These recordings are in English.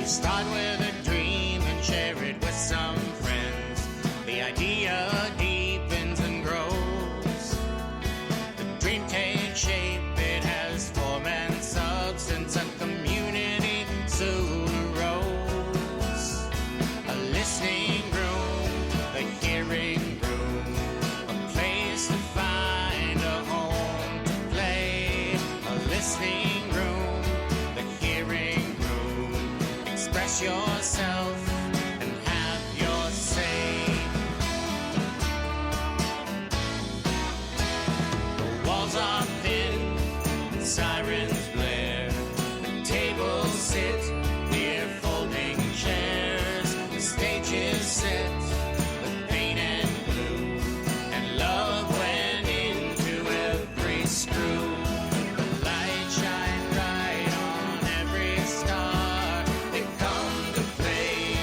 Start with a dream and share it with some friends. The idea deepens and grows. The dream takes shape, it has form and substance. A community soon arose. A listening room, a hearing room, a place to find a home to play. A listening room, the hearing room. Express yourself and have your say. The walls are thin, and sirens blare. The tables sit near folding chairs. The stage is set with paint and glue, and love went into every screw. The light shine bright on every star. They come to play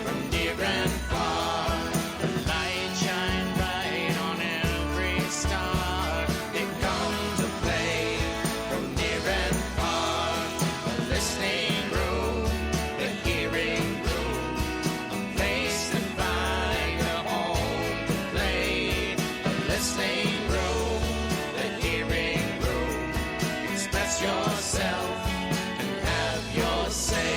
from near and far. The light shine bright on every star. They come to play from near and far. A listening room, a hearing room, a place to find a home to play. A listening room, a hearing room. Express yourself and have your say.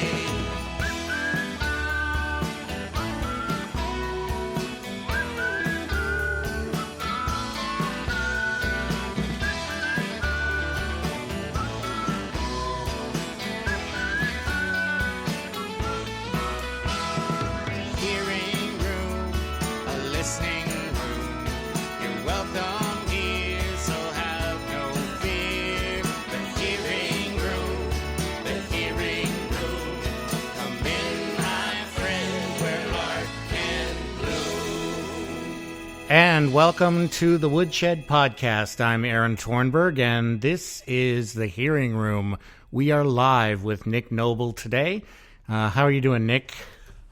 Hearing room, a listening room. You're welcome here, so have no fear. The hearing room, the hearing room. Come in, my friend, where art can bloom. And welcome to the Woodshed podcast. I'm Aaron Tornberg, and this is the Hearing Room. We are live with Nick Noble today. How are you doing, Nick?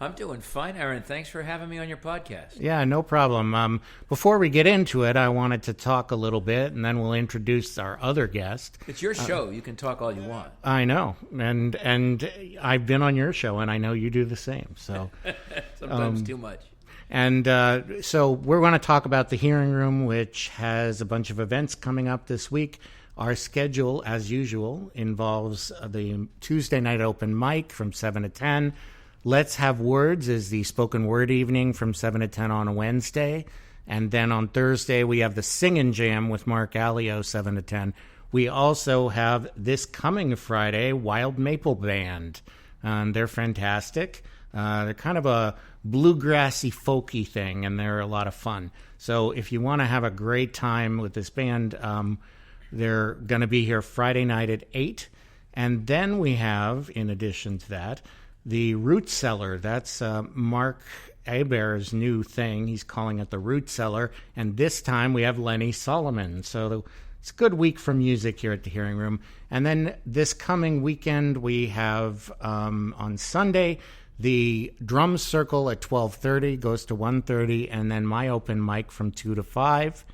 I'm doing fine, Aaron. Thanks for having me on your podcast. Yeah, no problem. Before we get into it, I wanted to talk a little bit, and then we'll introduce our other guest. It's your show. You can talk all you want. I know, and I've been on your show, and I know you do the same. So, Sometimes too much. and so we're going to talk about the Hearing Room, which has a bunch of events coming up this week. Our schedule, as usual, involves the Tuesday night open mic from 7 to 10. Let's Have Words is the spoken word evening from 7 to 10 on a Wednesday. And then on Thursday, we have the Singin' Jam with Mark Allio, 7 to 10. We also have this coming Friday, Wild Maple Band. They're fantastic. They're kind of a bluegrassy, folky thing, and they're a lot of fun. So if you want to have a great time with this band, they're going to be here Friday night at 8. And then we have, in addition to that, the Root Cellar. That's Mark Abert's new thing. He's calling it the Root Cellar. And this time we have Lenny Solomon. So it's a good week for music here at the Hearing Room. And then this coming weekend we have on Sunday the Drum Circle at 12:30 goes to 1:30, and then my open mic from 2 to 5.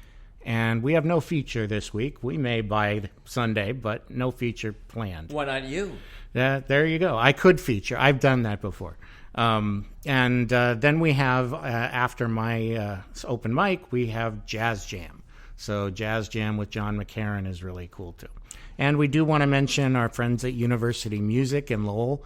And we have no feature this week. We may by Sunday, but no feature planned. Why not you? There you go. I could feature. I've done that before. And then we have, after my open mic, we have Jazz Jam. So Jazz Jam with John McCarran is really cool, too. And we do want to mention our friends at University Music in Lowell.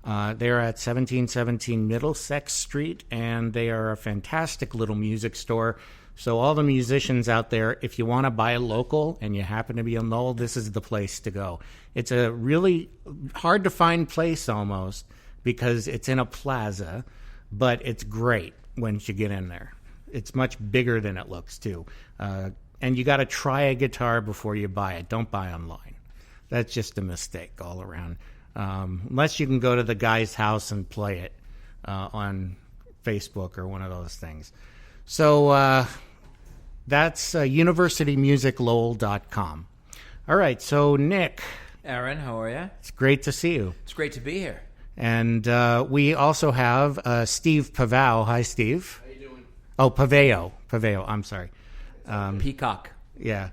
They're at 1717 Middlesex Street, and they are a fantastic little music store. So all the musicians out there, if you want to buy a local and you happen to be in Lowell, this is the place to go. It's a really hard-to-find place almost because it's in a plaza, but it's great once you get in there. It's much bigger than it looks, too. And you got to try a guitar before you buy it. Don't buy online. That's just a mistake all around. Unless you can go to the guy's house and play it on Facebook or one of those things. So that's universitymusiclowell.com. All right, so Nick. Aaron, how are you? It's great to see you. It's great to be here. And we also have Steve Pavao. Hi, Steve. How you doing? Oh, Paveo, I'm sorry. Peacock. Yeah.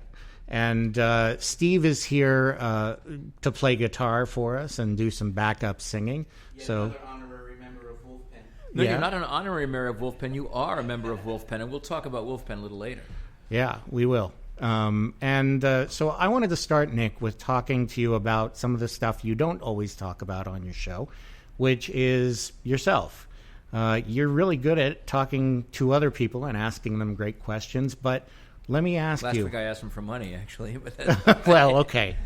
And Steve is here to play guitar for us and do some backup singing. Yet so another honorary No, Yeah. you're not an honorary member of Wolf Pen. You are a member of Wolf Pen, and we'll talk about Wolf Pen a little later. Yeah, we will. So I wanted to start, Nick, with talking to you about some of the stuff you don't always talk about on your show, which is yourself. You're really good at talking to other people and asking them great questions, but let me ask Last you. week I asked him for money, actually. But that's Well, okay.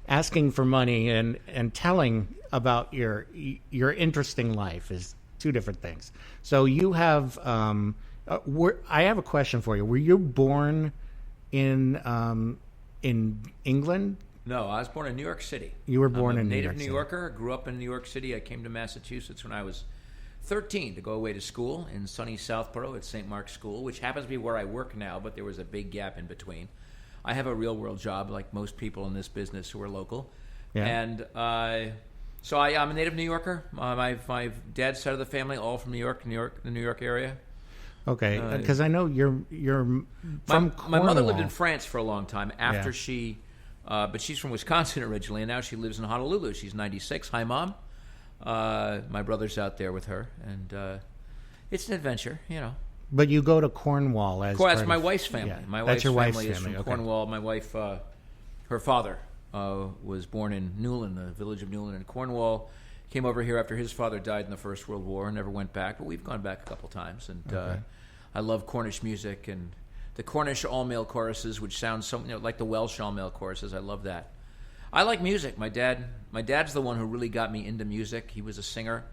Asking for money and telling about your interesting life is two different things. So you have I have a question for you. Were you born in England? No, I was born in New York City. You were born I'm a in New native York New City. Yorker. Grew up in New York City. I came to Massachusetts when I was 13 to go away to school in sunny Southborough at St. Mark's School, which happens to be where I work now, but there was a big gap in between. I have a real-world job like most people in this business who are local. Yeah. And so I'm a native New Yorker. My dad's side of the family, all from New York, the New York area. Okay, because I know you're from My mother Cornwall. lived in France for a long time after but she's from Wisconsin originally, and now she lives in Honolulu. She's 96. Hi, Mom. My brother's out there with her, and it's an adventure, you know. But you go to Cornwall as That's part my of- wife's family. Yeah, My that's wife's your family wife's is family. from Okay. Cornwall. My wife, her father, was born in Newlyn, the village of Newlyn in Cornwall. Came over here after his father died in the First World War and never went back. But we've gone back a couple times, and I love Cornish music and the Cornish all-male choruses, which sound so like the Welsh all-male choruses. I love that. I like music. My dad's the one who really got me into music. He was a singer.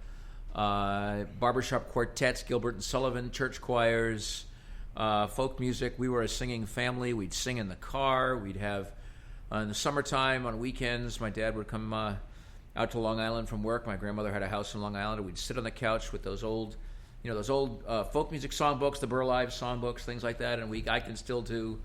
Barbershop quartets, Gilbert and Sullivan, church choirs, folk music. We were a singing family. We'd sing in the car. We'd have, in the summertime, on weekends, my dad would come out to Long Island from work. My grandmother had a house in Long Island, and we'd sit on the couch with those old folk music songbooks, the Burl Ives songbooks, things like that. And I can still do,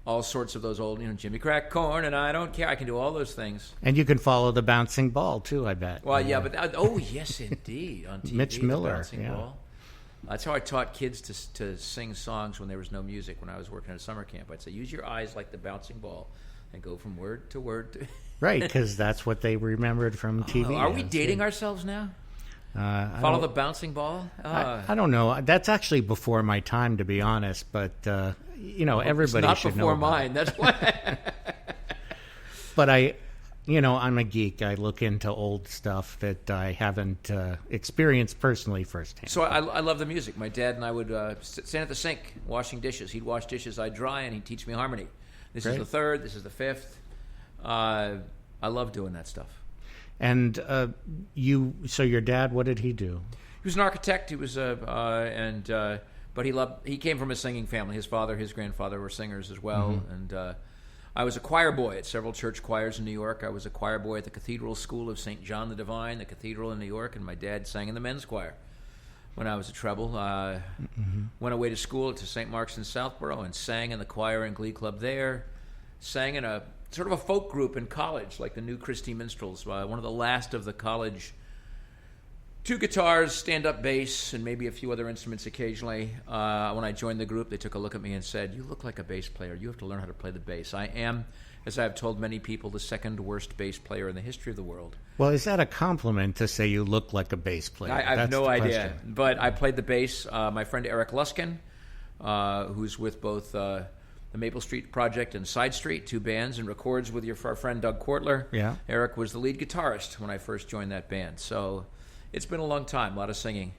all sorts of those old, Jimmy Crack Corn, and I Don't Care. I can do all those things. And you can follow the bouncing ball too, I bet. Well, yeah, but yes, indeed, on TV, Mitch the Miller, bouncing yeah. ball. That's how I taught kids to sing songs when there was no music. When I was working at a summer camp, I'd say, use your eyes like the bouncing ball, and go from word to word. Right, because that's what they remembered from TV. Are we dating ourselves now? Follow the bouncing ball. I don't know. That's actually before my time, to be honest. But everybody it's should not before know about mine. it. That's why. But I'm a geek. I look into old stuff that I haven't experienced personally firsthand. So I love the music. My dad and I would stand at the sink washing dishes. He'd wash dishes, I'd dry, and he'd teach me harmony. This is Great. the third. This is the fifth. I love doing that stuff. And so your dad, what did he do? He was an architect. He was but he came from a singing family. His father, his grandfather were singers as well. Mm-hmm. And I was a choir boy at several church choirs in New York. I was a choir boy at the Cathedral School of St. John the Divine, the cathedral in New York, and my dad sang in the men's choir when I was a treble. Went away to school to St. Mark's in Southborough and sang in the choir and glee club there. Sang in a sort of a folk group in college, like the New Christie Minstrels, one of the last of the college. 2 guitars, stand-up bass, and maybe a few other instruments occasionally. When I joined the group, they took a look at me and said, "You look like a bass player. You have to learn how to play the bass." I am, as I have told many people, the second worst bass player in the history of the world. Well, is that a compliment to say you look like a bass player? I have That's no the idea. question. But I played the bass. My friend Eric Luskin, who's with both the Maple Street Project and Side Street, 2 bands, and records with our friend Doug Kortler. Yeah. Eric was the lead guitarist when I first joined that band. So it's been a long time, a lot of singing.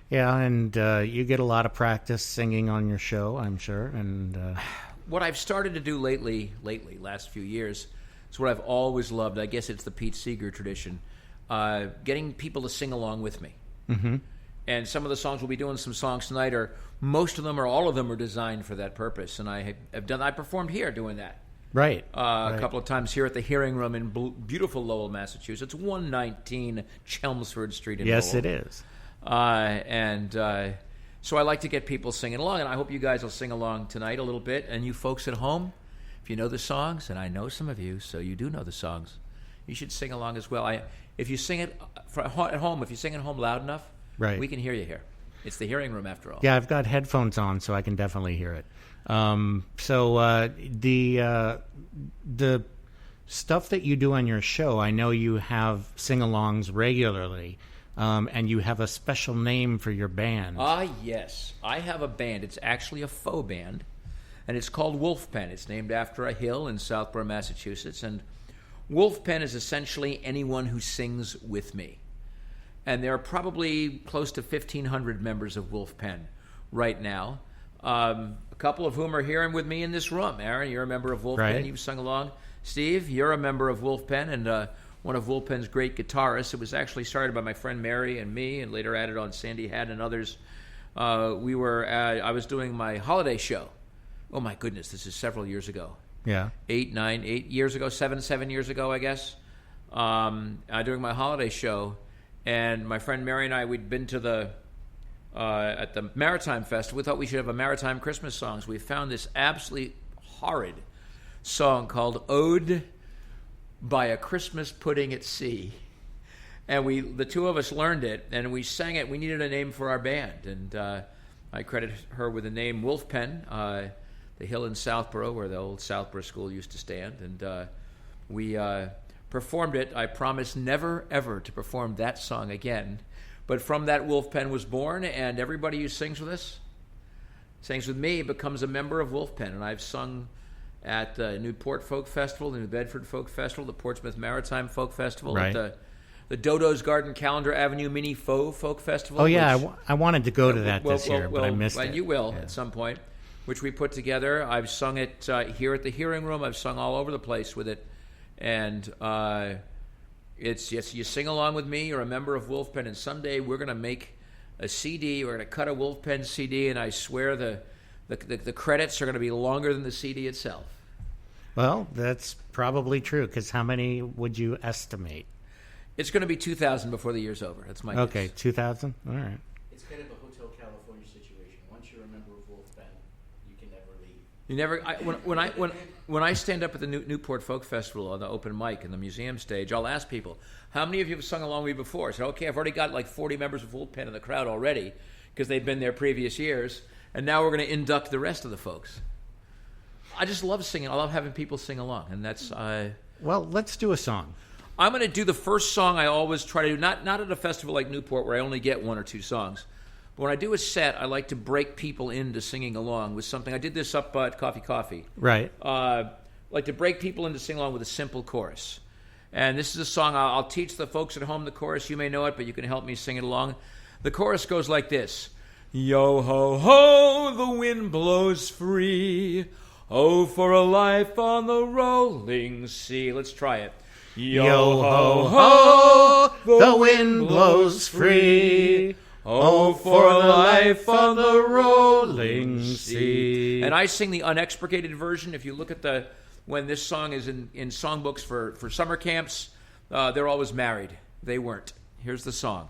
Yeah, and you get a lot of practice singing on your show, I'm sure. And What I've started to do lately, last few years, is what I've always loved. I guess it's the Pete Seeger tradition, getting people to sing along with me. Mm-hmm. And some of the songs, we'll be doing some songs tonight, most of them or all of them are designed for that purpose. And I performed here doing that. right. A couple of times here at the Hearing Room in beautiful Lowell, Massachusetts, 119 Chelmsford Street in Yes, Lowell. it is. So I like to get people singing along, and I hope you guys will sing along tonight a little bit. And you folks at home, if you know the songs, and I know some of you, so you do know the songs, you should sing along as well. If you sing it at home, if you sing at home loud enough, Right. we can hear you here. It's the Hearing Room after all. Yeah, I've got headphones on, so I can definitely hear it. The stuff that you do on your show, I know you have sing-alongs regularly. and you have a special name for your band. Yes. I have a band. It's actually a faux band, and it's called Wolf Pen. It's named after a hill in Southborough, Massachusetts, and Wolf Pen is essentially anyone who sings with me. And there are probably close to 1,500 members of Wolf Pen right now. A couple of whom are here with me in this room. Aaron, you're a member of Wolf Pen. You've sung along. Steve, you're a member of Wolf Pen and one of Wolf Pen's great guitarists. It was actually started by my friend Mary and me, and later added on Sandy Hadd and others. I was doing my holiday show. Oh my goodness, this is several years ago. Yeah. 8 years ago, 7 years ago, I guess. Doing my holiday show, and my friend Mary and I, we'd been to at the Maritime Festival. We thought we should have a maritime Christmas songs. We found this absolutely horrid song called "Ode by a Christmas Pudding at Sea," and the two of us learned it and we sang it. We needed a name for our band, and I credit her with the name Wolf Pen, the hill in Southborough where the old Southborough School used to stand, and we performed it. I promise never ever to perform that song again. But from that, Wolf Pen was born, and everybody who sings with me, becomes a member of Wolf Pen. And I've sung at the Newport Folk Festival, the New Bedford Folk Festival, the Portsmouth Maritime Folk Festival, at the Dodo's Garden Calendar Avenue Mini Faux Folk Festival. Oh, yeah, I wanted to go to that this year, but I missed it. You will at some point, which we put together. I've sung it here at the Hearing Room. I've sung all over the place with it. And it's yes, you sing along with me. You're a member of Wolf Pen, and someday we're going to make a CD. We're going to cut a Wolf Pen CD, and I swear the credits are going to be longer than the CD itself. Well, that's probably true, because how many would you estimate? It's going to be 2,000 before the year's over. That's my guess. Okay, 2,000? All right. It's kind of a Hotel California situation. Once you're a member of Wolf Pen, you can never leave. You never. When I stand up at the Newport Folk Festival on the open mic in the museum stage, I'll ask people, how many of you have sung along with me before? I said, okay, I've already got like 40 members of Wolf Pen in the crowd already, because they've been there previous years, and now we're going to induct the rest of the folks. I just love singing. I love having people sing along, and that's... Well, let's do a song. I'm going to do the first song I always try to do, not at a festival like Newport where I only get one or two songs. But when I do a set, I like to break people into singing along with something. I did this up at Coffee. Right. Like to break people into sing along with a simple chorus. And this is a song I'll teach the folks at home the chorus. You may know it, but you can help me sing it along. The chorus goes like this. Yo ho ho, the wind blows free. Oh, for a life on the rolling sea. Let's try it. Yo ho ho, the wind blows free. Oh, for a life on the rolling sea. And I sing the unexpurgated version. If you look at when this song is in songbooks for summer camps, they're always married. They weren't. Here's the song.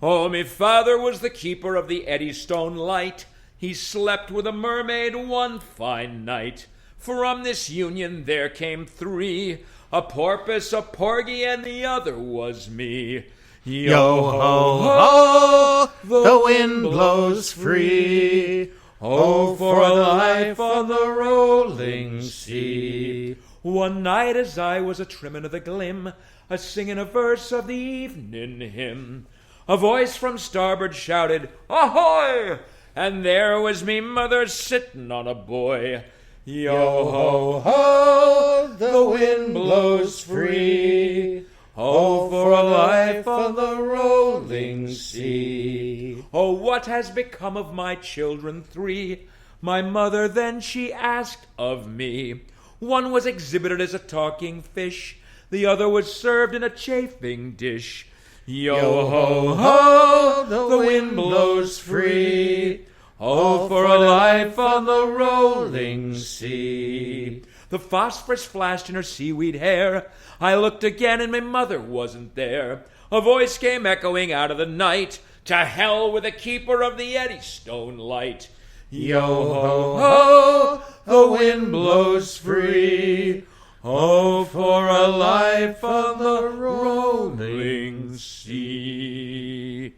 Oh, me father was the keeper of the Eddystone Light. He slept with a mermaid one fine night. From this union there came three, a porpoise, a porgy, and the other was me. Yo ho ho, the wind blows free. Oh, for a life on the rolling sea. One night as I was a trimmin' of the glim, a singin' a verse of the evening hymn, a voice from starboard shouted, "Ahoy!" And there was me mother sittin' on a buoy. Yo ho ho, the wind blows free. Oh, for a life on the rolling sea. Oh, what has become of my children three? My mother then she asked of me. One was exhibited as a talking fish. The other was served in a chafing dish. Yo ho ho, the wind blows free. Oh, for a life on the rolling sea. The phosphorus flashed in her seaweed hair. I looked again and my mother wasn't there. A voice came echoing out of the night. To hell with the keeper of the Eddystone Light. Yo ho ho, the wind blows free. Oh, for a life on the rolling sea.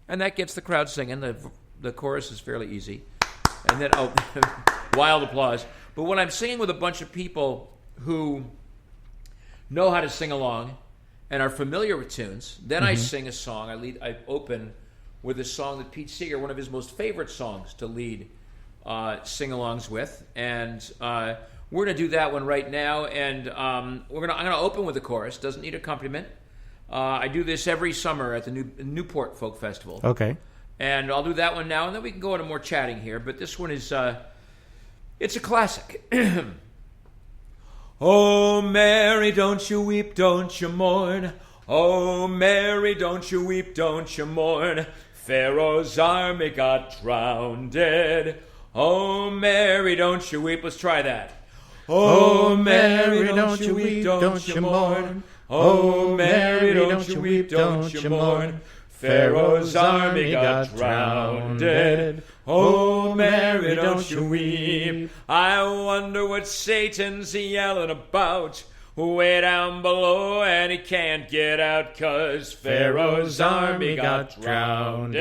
And that gets the crowd singing. The chorus is fairly easy. And then, wild applause. But when I'm singing with a bunch of people who know how to sing along and are familiar with tunes. Then I sing a song. I open with a song that Pete Seeger, one of his most favorite songs to lead sing-alongs with, and we're going to do that one right now. And I'm going to open with the chorus. Doesn't need accompaniment. I do this every summer at the Newport Folk Festival. Okay. And I'll do that one now, and then we can go into more chatting here. But this one is, it's a classic. Oh, Mary, don't you weep, don't you mourn. Oh, Mary, don't you weep, don't you mourn. Pharaoh's army got drowned. Oh, Mary, don't you weep. Let's try that. Oh, Mary, don't you weep, don't you mourn. Oh, Mary, don't you weep, don't you mourn. Pharaoh's army got drowned. Oh, Mary, don't you weep. I wonder what Satan's yelling about way down below, and he can't get out 'cause Pharaoh's army got drowned.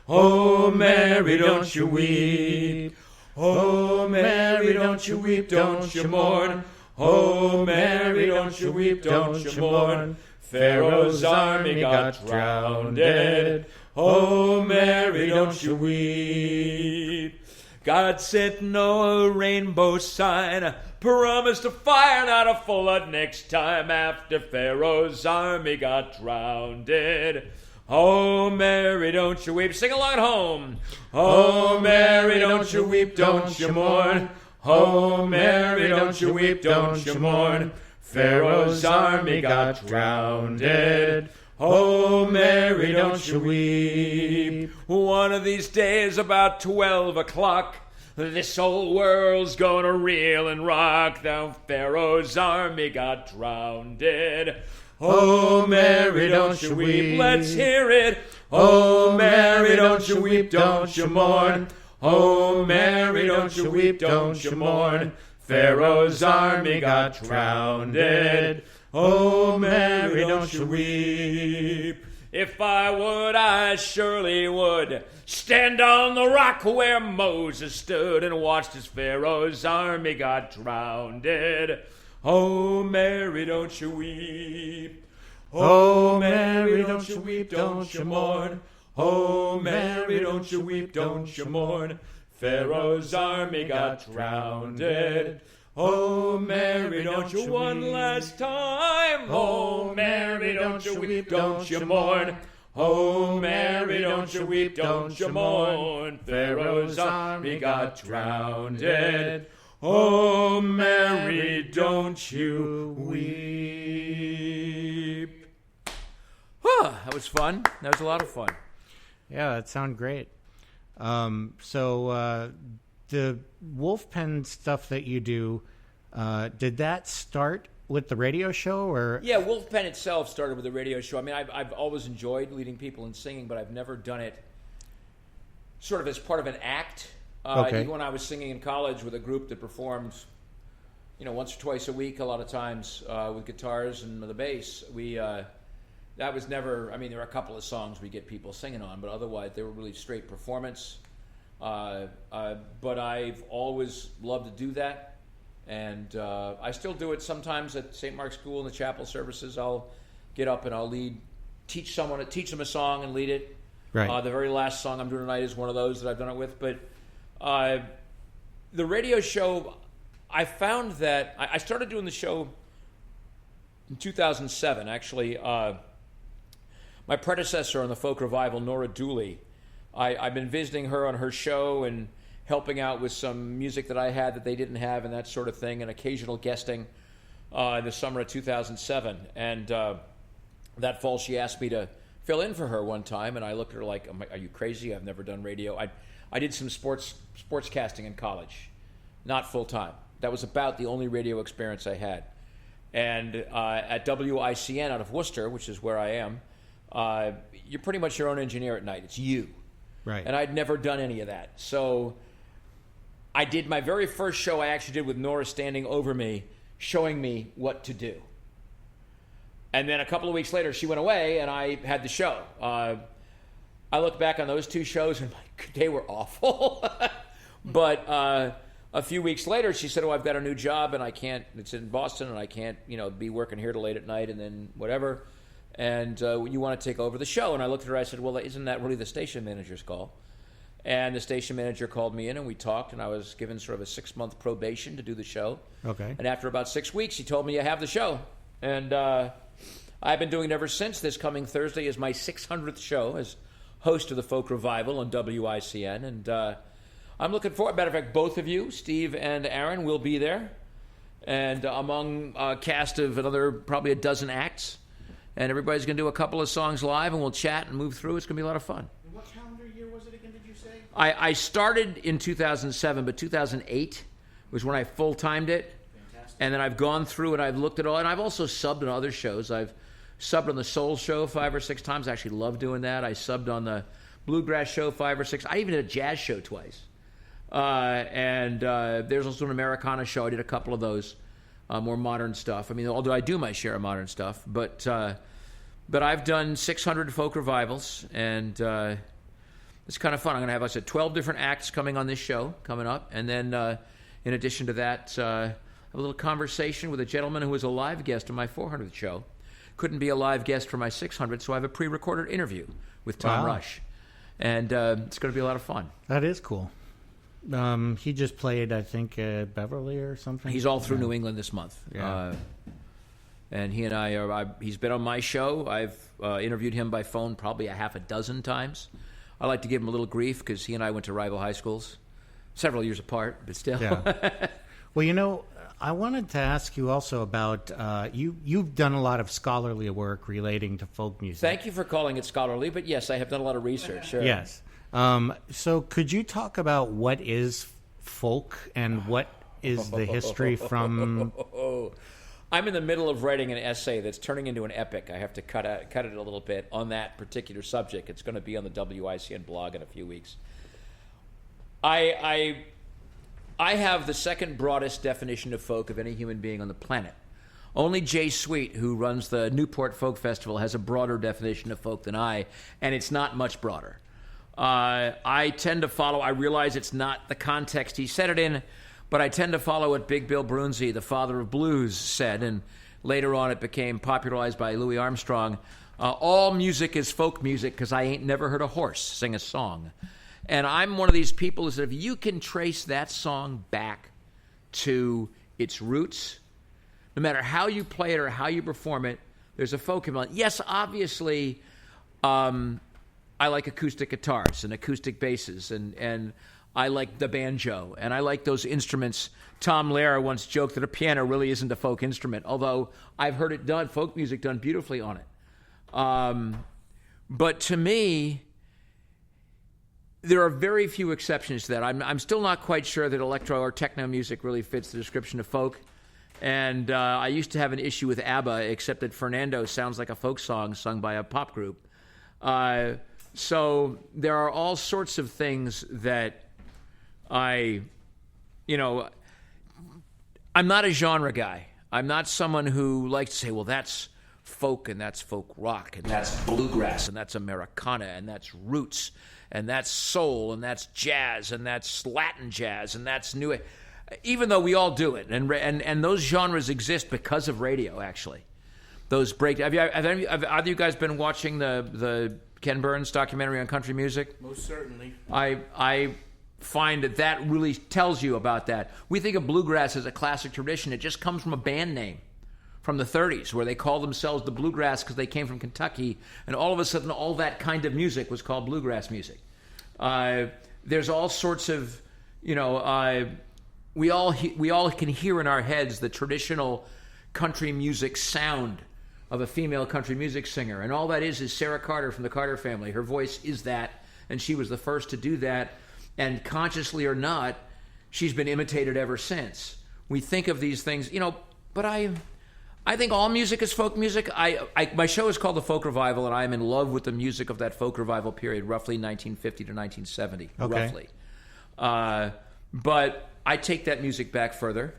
Oh, Mary, don't you weep. Oh, Mary, don't you weep, don't you mourn. Oh, Mary, don't you weep, don't you mourn. Pharaoh's army got drowned. Oh, Mary, don't you weep. God sent Noah a rainbow sign, promised a fire, not a flood next time after Pharaoh's army got drowned. Oh, Mary, don't you weep. Sing along at home. Oh, Mary, don't you weep, don't you mourn. Oh, Mary, don't you weep, don't you mourn. Pharaoh's army got drowned. Oh, Mary, don't you weep. One of these days about 12 o'clock, this whole world's gonna reel and rock. Now Pharaoh's army got drowned. Oh, Mary, don't you weep. Let's hear it. Oh, Mary, don't you weep, don't you mourn. Oh, Mary, don't you weep, don't you mourn. Pharaoh's army got drowned. Oh, Mary, don't you weep. If I would, I surely would stand on the rock where Moses stood and watched as Pharaoh's army got drowned. Oh, Mary, don't you weep. Oh, Mary, don't you weep, don't you mourn. Oh, Mary, don't you weep, don't you mourn. Pharaoh's army got drowned. Oh, Mary, don't you one last time. Oh, Mary, don't you weep, don't you mourn. Oh, Mary, don't you weep, don't you mourn. Pharaoh's army got drowned. Oh, Mary, don't you weep. That was fun. That was a lot of fun. Yeah, that sounded great. So the Wolf Pen stuff that you do, did that start with the radio show, or? Yeah, Wolf Pen itself started with the radio show. I mean, I've always enjoyed leading people in singing, but I've never done it sort of as part of an act. Okay. Even when I was singing in college with a group that performed, once or twice a week, a lot of times with guitars and the bass, that was never. I mean, there were a couple of songs we get people singing on, but otherwise they were really straight performance. But I've always loved to do that, and I still do it sometimes at St. Mark's School in the chapel services. I'll get up and I'll teach them a song and lead it. Right. The very last song I'm doing tonight is one of those that I've done it with. But the radio show, I found that I started doing the show in 2007. Actually, my predecessor on the folk revival, Nora Dooley, I've been visiting her on her show and helping out with some music that I had that they didn't have and that sort of thing, and occasional guesting in the summer of 2007. And that fall, she asked me to fill in for her one time, and I looked at her like, are you crazy? I've never done radio. I did some sportscasting in college, not full-time. That was about the only radio experience I had. And at WICN out of Worcester, which is where I am, you're pretty much your own engineer at night. It's you. Right. And I'd never done any of that. So I did my very first show I actually did with Nora standing over me, showing me what to do. And then a couple of weeks later, she went away, and I had the show. I look back on those two shows, and they were awful. But a few weeks later, she said, I've got a new job, and I can't, it's in Boston, and I can't, be working here till late at night, and then whatever, and you want to take over the show. And I looked at her, I said, well, isn't that really the station manager's call? And the station manager called me in, and we talked, and I was given sort of a 6-month probation to do the show. Okay. And after about 6 weeks, he told me, you have the show. And I've been doing it ever since. This coming Thursday is my 600th show as host of the Folk Revival on WICN. And I'm looking forward. Matter of fact, both of you, Steve and Aaron, will be there. And among a cast of another probably a dozen acts. And everybody's going to do a couple of songs live, and we'll chat and move through. It's going to be a lot of fun. And what calendar year was it again, did you say? I started in 2007, but 2008 was when I full-timed it. Fantastic. And then I've gone through and I've looked at all, and I've also subbed on other shows. I've subbed on the Soul Show 5 or 6 times. I actually love doing that. I subbed on the Bluegrass Show 5 or 6. I even did a jazz show twice. And there's also an Americana show. I did a couple of those, more modern stuff. I mean, although I do my share of modern stuff, but I've done 600 folk revivals, and it's kind of fun. I'm going to have, like I said, 12 different acts coming on this show coming up, and then in addition to that, have a little conversation with a gentleman who was a live guest on my 400th show. Couldn't be a live guest for my 600th, so I have a pre-recorded interview with Tom Rush, and it's going to be a lot of fun. That is cool. He just played, I think, Beverly or something. He's all through New England this month. Yeah. And he and I are, he's been on my show. I've interviewed him by phone probably a half a dozen times. I like to give him a little grief because he and I went to rival high schools, several years apart, but still. Yeah. Well, I wanted to ask you also about, you've done a lot of scholarly work relating to folk music. Thank you for calling it scholarly, but yes, I have done a lot of research. Sure. Yes. So could you talk about what is folk and what is the history from... I'm in the middle of writing an essay that's turning into an epic. I have to cut it a little bit on that particular subject. It's going to be on the WICN blog in a few weeks. I have the second broadest definition of folk of any human being on the planet. Only Jay Sweet, who runs the Newport Folk Festival, has a broader definition of folk than I, and it's not much broader. I tend to follow, I realize it's not the context he said it in, but I tend to follow what Big Bill Brunzi, the father of blues, said, and later on it became popularized by Louis Armstrong. All music is folk music because I ain't never heard a horse sing a song. And I'm one of these people who said if you can trace that song back to its roots, no matter how you play it or how you perform it, there's a folk element. Yes, obviously, I like acoustic guitars and acoustic basses, and I like the banjo, and I like those instruments. Tom Lehrer once joked that a piano really isn't a folk instrument, although I've heard it done, folk music done beautifully on it. But to me, there are very few exceptions to that. I'm still not quite sure that electro or techno music really fits the description of folk. And I used to have an issue with ABBA, except that Fernando sounds like a folk song sung by a pop group. So there are all sorts of things that I'm not a genre guy. I'm not someone who likes to say, well, that's folk and that's folk rock and that's bluegrass and that's Americana and that's roots and that's soul and that's jazz and that's Latin jazz and that's new. Even though we all do it, and those genres exist because of radio, actually. Those break. Have either of you guys been watching the Ken Burns documentary on country music? Most certainly. I find that really tells you about that. We think of bluegrass as a classic tradition. It just comes from a band name from the 30s where they called themselves the Bluegrass because they came from Kentucky, and all of a sudden all that kind of music was called bluegrass music. There's all sorts of, we all can hear in our heads the traditional country music sound of a female country music singer, and all that is Sarah Carter from the Carter family. Her voice is that, and she was the first to do that. And consciously or not, she's been imitated ever since. We think of these things, but I think all music is folk music. My show is called The Folk Revival, and I am in love with the music of that folk revival period, roughly 1950 to 1970, roughly. But I take that music back further,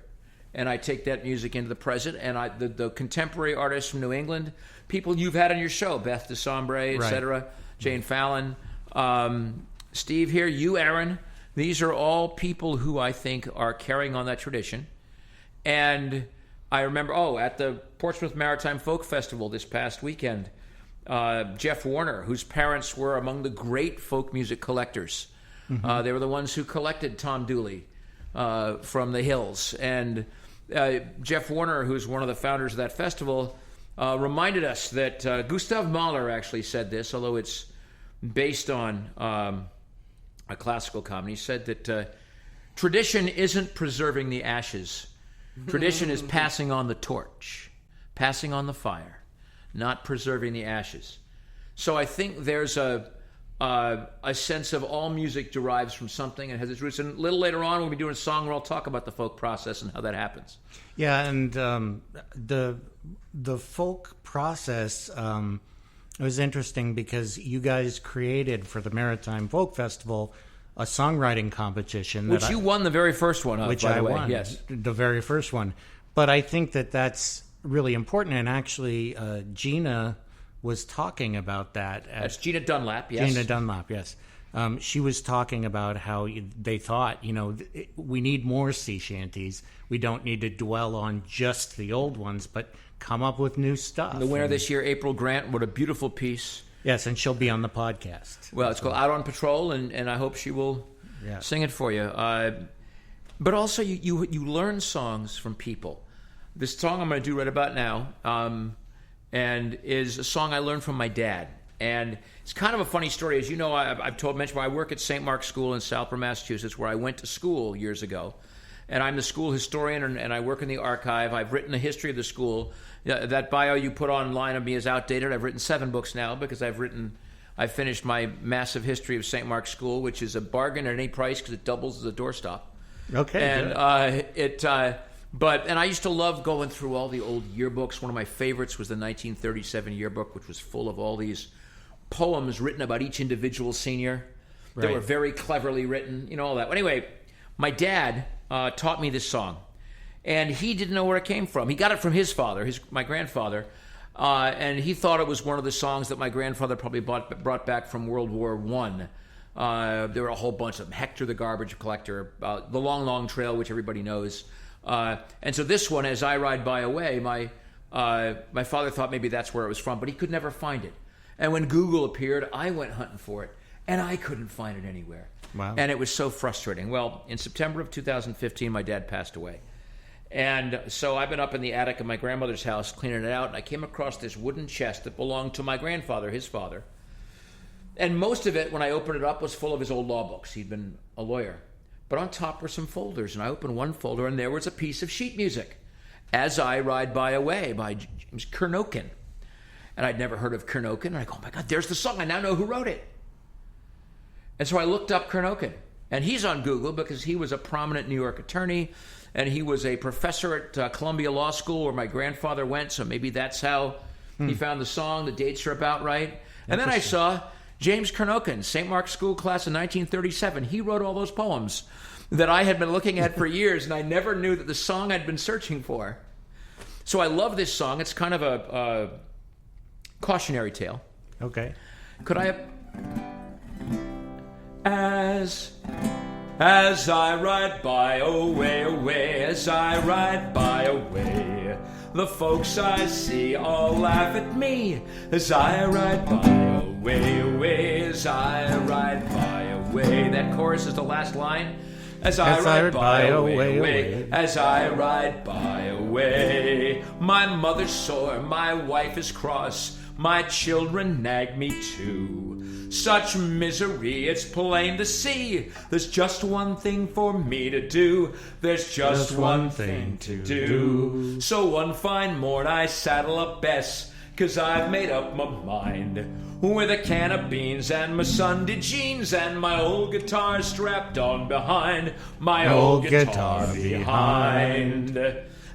and I take that music into the present, and the contemporary artists from New England, people you've had on your show, Beth DeSombre, et cetera, Jane Fallon, Steve here, you, Aaron, These are all people who I think are carrying on that tradition. And I remember, at the Portsmouth Maritime Folk Festival this past weekend, Jeff Warner, whose parents were among the great folk music collectors. They were the ones who collected Tom Dooley from the hills. And Jeff Warner, who's one of the founders of that festival, reminded us that Gustav Mahler actually said this, although it's based on a classical comedy. He said that tradition isn't preserving the ashes. Tradition is passing on the torch, passing on the fire, not preserving the ashes. So I think there's a sense of all music derives from something and has its roots. And a little later on, we'll be doing a song where I'll talk about the folk process and how that happens. Yeah, and the folk process was interesting because you guys created for the Maritime Folk Festival a songwriting competition. Which you won the very first one of, which by the I way. won, yes. the very first one. But I think that that's really important, and actually Gina was talking about that. That's Gina Dunlap, yes. Gina Dunlap, yes. She was talking about how they thought, we need more sea shanties. We don't need to dwell on just the old ones, but come up with new stuff. The winner this year, April Grant, wrote a beautiful piece. Yes, and she'll be on the podcast. Well, it's called Out on Patrol, and I hope she will sing it for you. But also, you learn songs from people. This song I'm going to do right about now and is a song I learned from my dad. And it's kind of a funny story. As you know, I've mentioned I work at St. Mark's School in Southborough, Massachusetts, where I went to school years ago. And I'm the school historian, and I work in the archive. I've written the history of the school. That bio you put online of me is outdated. I've written 7 books now because I finished my massive history of St. Mark's School, which is a bargain at any price because it doubles as a doorstop. Okay. And I used to love going through all the old yearbooks. One of my favorites was the 1937 yearbook, which was full of all these poems written about each individual senior. They were very cleverly written, all that. Anyway, my dad taught me this song, and he didn't know where it came from. He got it from his father, my grandfather, and he thought it was one of the songs that my grandfather probably brought back from World War I. There were a whole bunch of them. Hector the Garbage Collector, The Long, Long Trail, which everybody knows. And so this one, As I Ride By Away, my father thought maybe that's where it was from, but he could never find it. And when Google appeared, I went hunting for it, and I couldn't find it anywhere. Wow. And it was so frustrating. Well, in September of 2015, my dad passed away. And so I've been up in the attic of my grandmother's house cleaning it out, and I came across this wooden chest that belonged to my grandfather, his father. And most of it, when I opened it up, was full of his old law books. He'd been a lawyer. But on top were some folders, and I opened one folder, and there was a piece of sheet music, As I Ride By Away by James Kernoken. And I'd never heard of Kernoken, and I go, oh my God, there's the song. I now know who wrote it. And so I looked up Kernoken, and he's on Google because he was a prominent New York attorney, and he was a professor at Columbia Law School where my grandfather went, so maybe that's how he found the song. The dates are about right. And then I saw James Kernoken, St. Mark's School class of 1937. He wrote all those poems that I had been looking at for years, and I never knew that the song I'd been searching for. So I love this song. It's kind of a cautionary tale. Okay. Could I have... As I ride by away, away, as I ride by away, the folks I see all laugh at me. As I ride by away, away, as I ride by away. That chorus is the last line. As I ride by away, away, as I ride by away. My mother's sore, my wife is cross, my children nag me too. Such misery, it's plain to see. There's just one thing for me to do. There's just one thing to do. So one fine morn I saddle up Bess, 'cause I've made up my mind. With a can of beans and my Sunday jeans and my old guitar strapped on behind. My old guitar behind.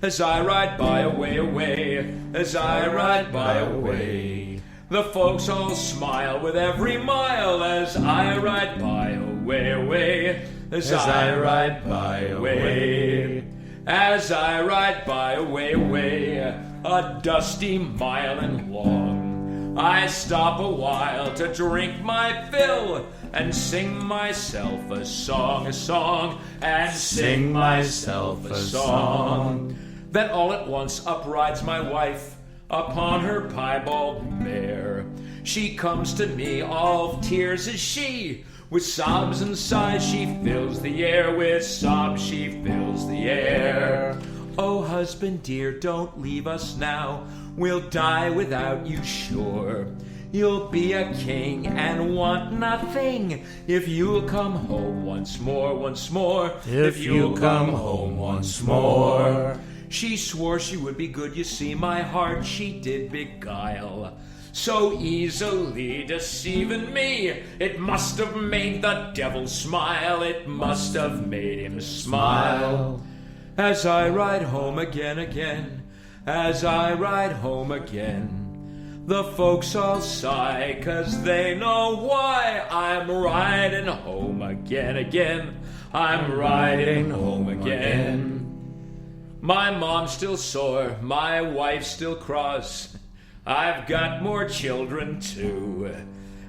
As I ride by away, away, as I ride by away. The folks all smile with every mile as I ride by away, away, as I ride by away. As I ride by away, away, a dusty mile and long. I stop a while to drink my fill and sing myself a song, and sing myself a song. Then all at once up rides my wife upon her piebald mare. She comes to me, all tears is she. With sobs and sighs she fills the air. With sobs she fills the air. Oh, husband dear, don't leave us now. We'll die without you, sure. You'll be a king and want nothing if you'll come home once more, once more. If you'll come home once more. She swore she would be good, you see, my heart she did beguile. So easily deceiving me, it must have made the devil smile. It must have made him smile. As I ride home again, as I ride home again, the folks all sigh, 'cause they know why. I'm riding home again. I'm riding home again. My mom's still sore, my wife's still cross. I've got more children too.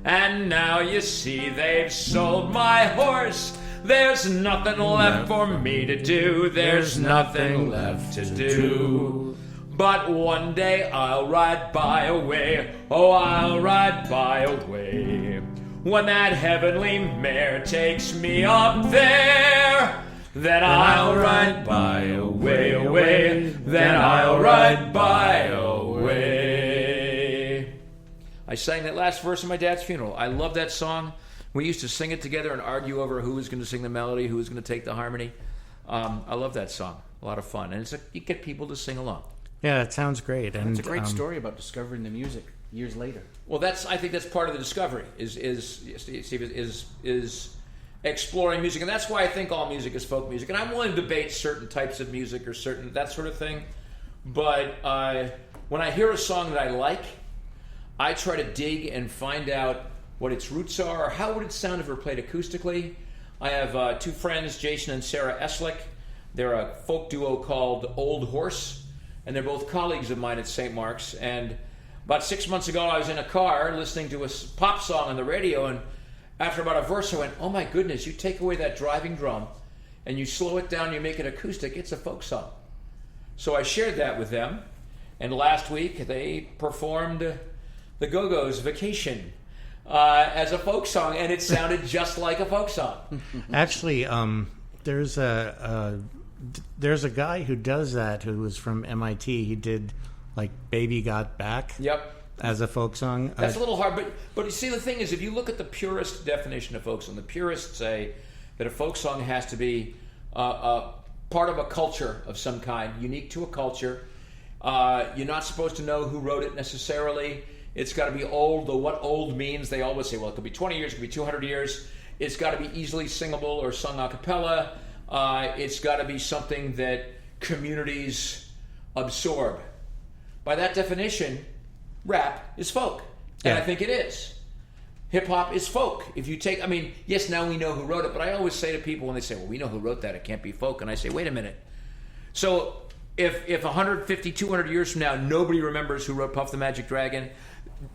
And now you see they've sold my horse. There's nothing left for me to do. There's nothing left to do. But one day I'll ride by away. Oh, I'll ride by away. When that heavenly mare takes me up there, then I'll ride by away. Then I'll ride by away. I sang that last verse at my dad's funeral. I love that song. We used to sing it together and argue over who was going to sing the melody, who was going to take the harmony. I love that song. A lot of fun. And you get people to sing along. Yeah, it sounds great. And it's a great story about discovering the music years later. Well, I think that's part of the discovery is exploring music, and that's why I think all music is folk music. And I'm willing to debate certain types of music or certain that sort of thing. But when I hear a song that I like, I try to dig and find out what its roots are, or how would it sound if it were played acoustically. I have two friends, Jason and Sarah Eslick. They're a folk duo called Old Horse, and they're both colleagues of mine at St. Mark's. And about 6 months ago, I was in a car listening to a pop song on the radio, and after about a verse, I went, oh my goodness, you take away that driving drum, and you slow it down, you make it acoustic, it's a folk song. So I shared that with them, and last week they performed the Go-Go's Vacation as a folk song, and it sounded just like a folk song. Actually, there's a guy who does that who was from MIT. He did like "Baby Got Back." Yep. As a folk song. That's a little hard, but you see, the thing is, if you look at the purist definition of folk song, the purists say that a folk song has to be part of a culture of some kind, unique to a culture. You're not supposed to know who wrote it necessarily. It's got to be old, though what old means, they always say, well, it could be 20 years, it could be 200 years. It's got to be easily singable or sung a cappella. It's got to be something that communities absorb. By that definition, rap is folk. And I think it is. Hip-hop is folk. If you take, yes, now we know who wrote it, but I always say to people when they say, well, we know who wrote that, it can't be folk. And I say, wait a minute. So if 150, 200 years from now, nobody remembers who wrote Puff the Magic Dragon,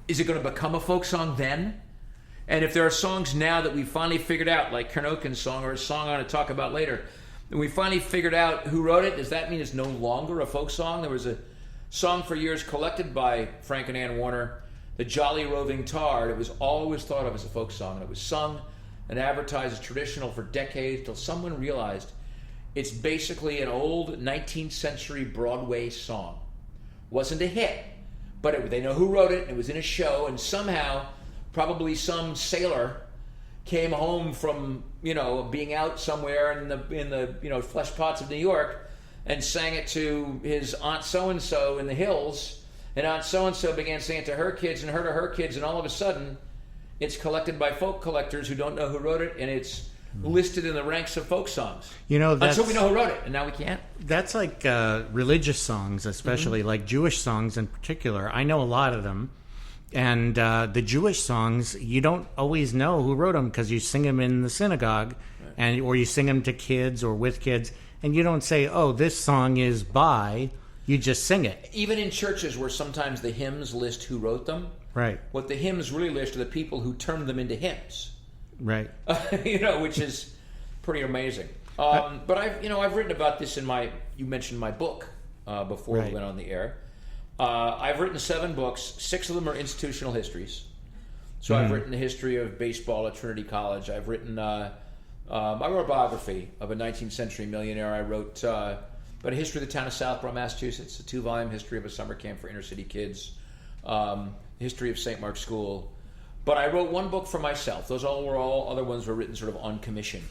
is it going to become a folk song then? And if there are songs now that we finally figured out, like Karnokin's song or a song I'm going to talk about later, and we finally figured out who wrote it, does that mean it's no longer a folk song? There was a song for years collected by Frank and Ann Warner, The Jolly Roving Tar. It was always thought of as a folk song, and it was sung and advertised as traditional for decades till someone realized it's basically an old 19th century Broadway song. Wasn't a hit, but they know who wrote it, and it was in a show, and somehow probably some sailor came home from being out somewhere in the flesh pots of New York and sang it to his Aunt so-and-so in the hills, and Aunt so-and-so began singing it to her kids and her to her kids, and all of a sudden it's collected by folk collectors who don't know who wrote it, and it's listed in the ranks of folk songs. Until we know who wrote it, and now we can't. That's like religious songs, especially, like Jewish songs in particular. I know a lot of them. And the Jewish songs, you don't always know who wrote them because you sing them in the synagogue, or you sing them to kids or with kids, and you don't say, oh, this song is by, you just sing it. Even in churches where sometimes the hymns list who wrote them, Right. What the hymns really list are the people who turned them into hymns. Right. Which is pretty amazing. But I've written about this you mentioned my book before we went on the air. I've written 7 books. 6 of them are institutional histories. So I've written the history of baseball at Trinity College. I've written, I wrote a biography of a 19th century millionaire. I wrote about a history of the town of Southborough, Massachusetts, a 2-volume history of a summer camp for inner city kids, history of St. Mark's School. But I wrote 1 book for myself. All other ones were written sort of on commission.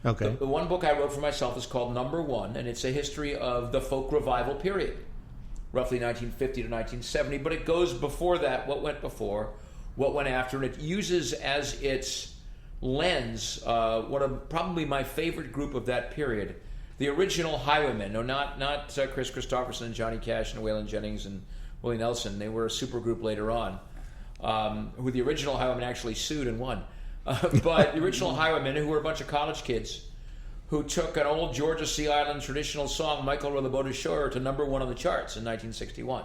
Okay. The 1 book I wrote for myself is called Number 1, and it's a history of the folk revival period, roughly 1950 to 1970. But it goes before that, what went before, what went after, and it uses as its lens probably my favorite group of that period, the original Highwaymen. No, not Chris Christopherson and Johnny Cash and Waylon Jennings and Willie Nelson. They were a supergroup later on, who the original Highwaymen actually sued and won. But the original Highwaymen, who were a bunch of college kids who took an old Georgia Sea Island traditional song, Michael Row the Boat Ashore, to number 1 on the charts in 1961.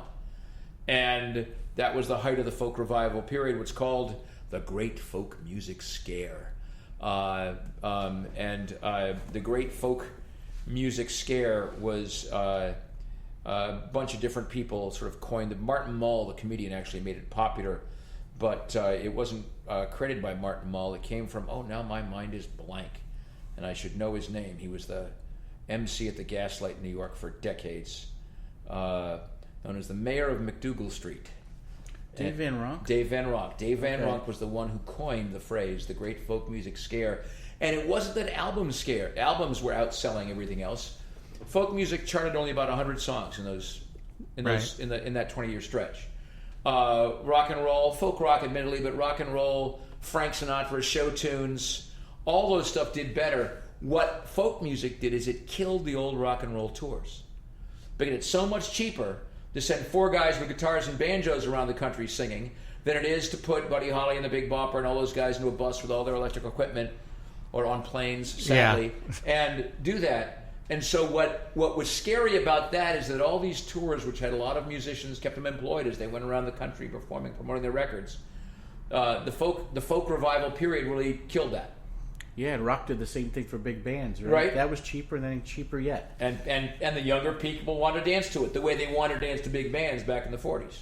And that was the height of the folk revival period, what's called the Great Folk Music Scare. The Great Folk Music Scare was a bunch of different people sort of coined it. Martin Mull, the comedian, actually made it popular, but it wasn't credited by Martin Mull. It came from, now my mind is blank, and I should know his name. He was the MC at the Gaslight in New York for decades, known as the mayor of McDougal Street. Dave Van Ronk? Dave Van Ronk. Dave Van Ronk was the one who coined the phrase, the Great Folk Music Scare. And it wasn't that albums were outselling everything else. Folk music charted only about 100 songs in that 20-year stretch. Rock and roll, folk rock admittedly, but rock and roll, Frank Sinatra, show tunes, all those stuff did better. What folk music did is it killed the old rock and roll tours. Because it's so much cheaper to send 4 guys with guitars and banjos around the country singing than it is to put Buddy Holly and the Big Bopper and all those guys into a bus with all their electric equipment or on planes, sadly, and do that. And so what was scary about that is that all these tours, which had a lot of musicians, kept them employed as they went around the country promoting their records. The folk revival period really killed that. Yeah, and rock did the same thing for big bands, right? That was cheaper and then cheaper yet. And the younger people wanted to dance to it the way they wanted to dance to big bands back in the 40s,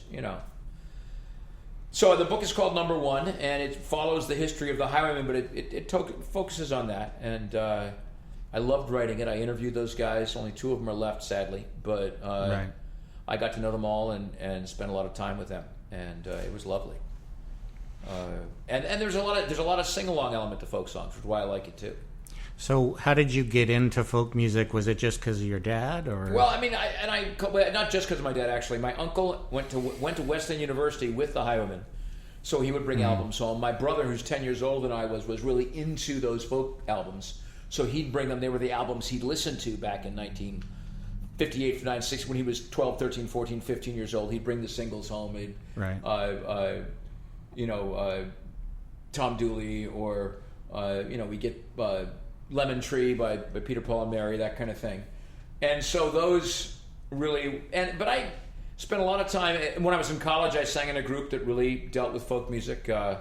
So the book is called Number 1, and it follows the history of the Highwaymen, but it focuses on that. And I loved writing it. I interviewed those guys. Only 2 of them are left, sadly. But I got to know them all and spent a lot of time with them, and it was lovely. And there's a lot of sing-along element to folk songs, which is why I like it too. So how did you get into folk music? Was it just because of your dad, or? Well, I mean, not just because of my dad. Actually, my uncle went to Wesleyan University with the Highwaymen, so he would bring albums home. My brother, who's 10 years older than I was really into those folk albums, so he'd bring them. They were the albums he'd listened to back in 1958 to 96 when he was 12, 13, 14, 15 years old. He'd bring the singles home. Tom Dooley, or we get Lemon Tree by Peter, Paul and Mary, that kind of thing. And so those really, but I spent a lot of time, when I was in college, I sang in a group that really dealt with folk music. One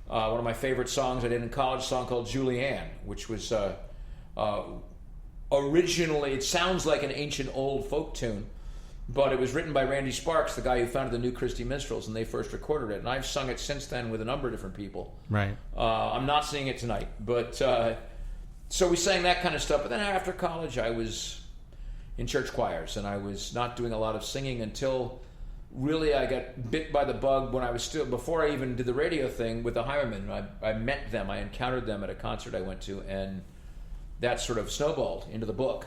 of my favorite songs I did in college, a song called Julianne, which was originally, it sounds like an ancient old folk tune, but it was written by Randy Sparks, the guy who founded the New Christy Minstrels, and they first recorded it. And I've sung it since then with a number of different people. Right. I'm not singing it tonight, but so we sang that kind of stuff. But then after college, I was in church choirs, and I was not doing a lot of singing until really I got bit by the bug when I was still, before I even did the radio thing with the Highwaymen. I met them, I encountered them at a concert I went to, and that sort of snowballed into the book.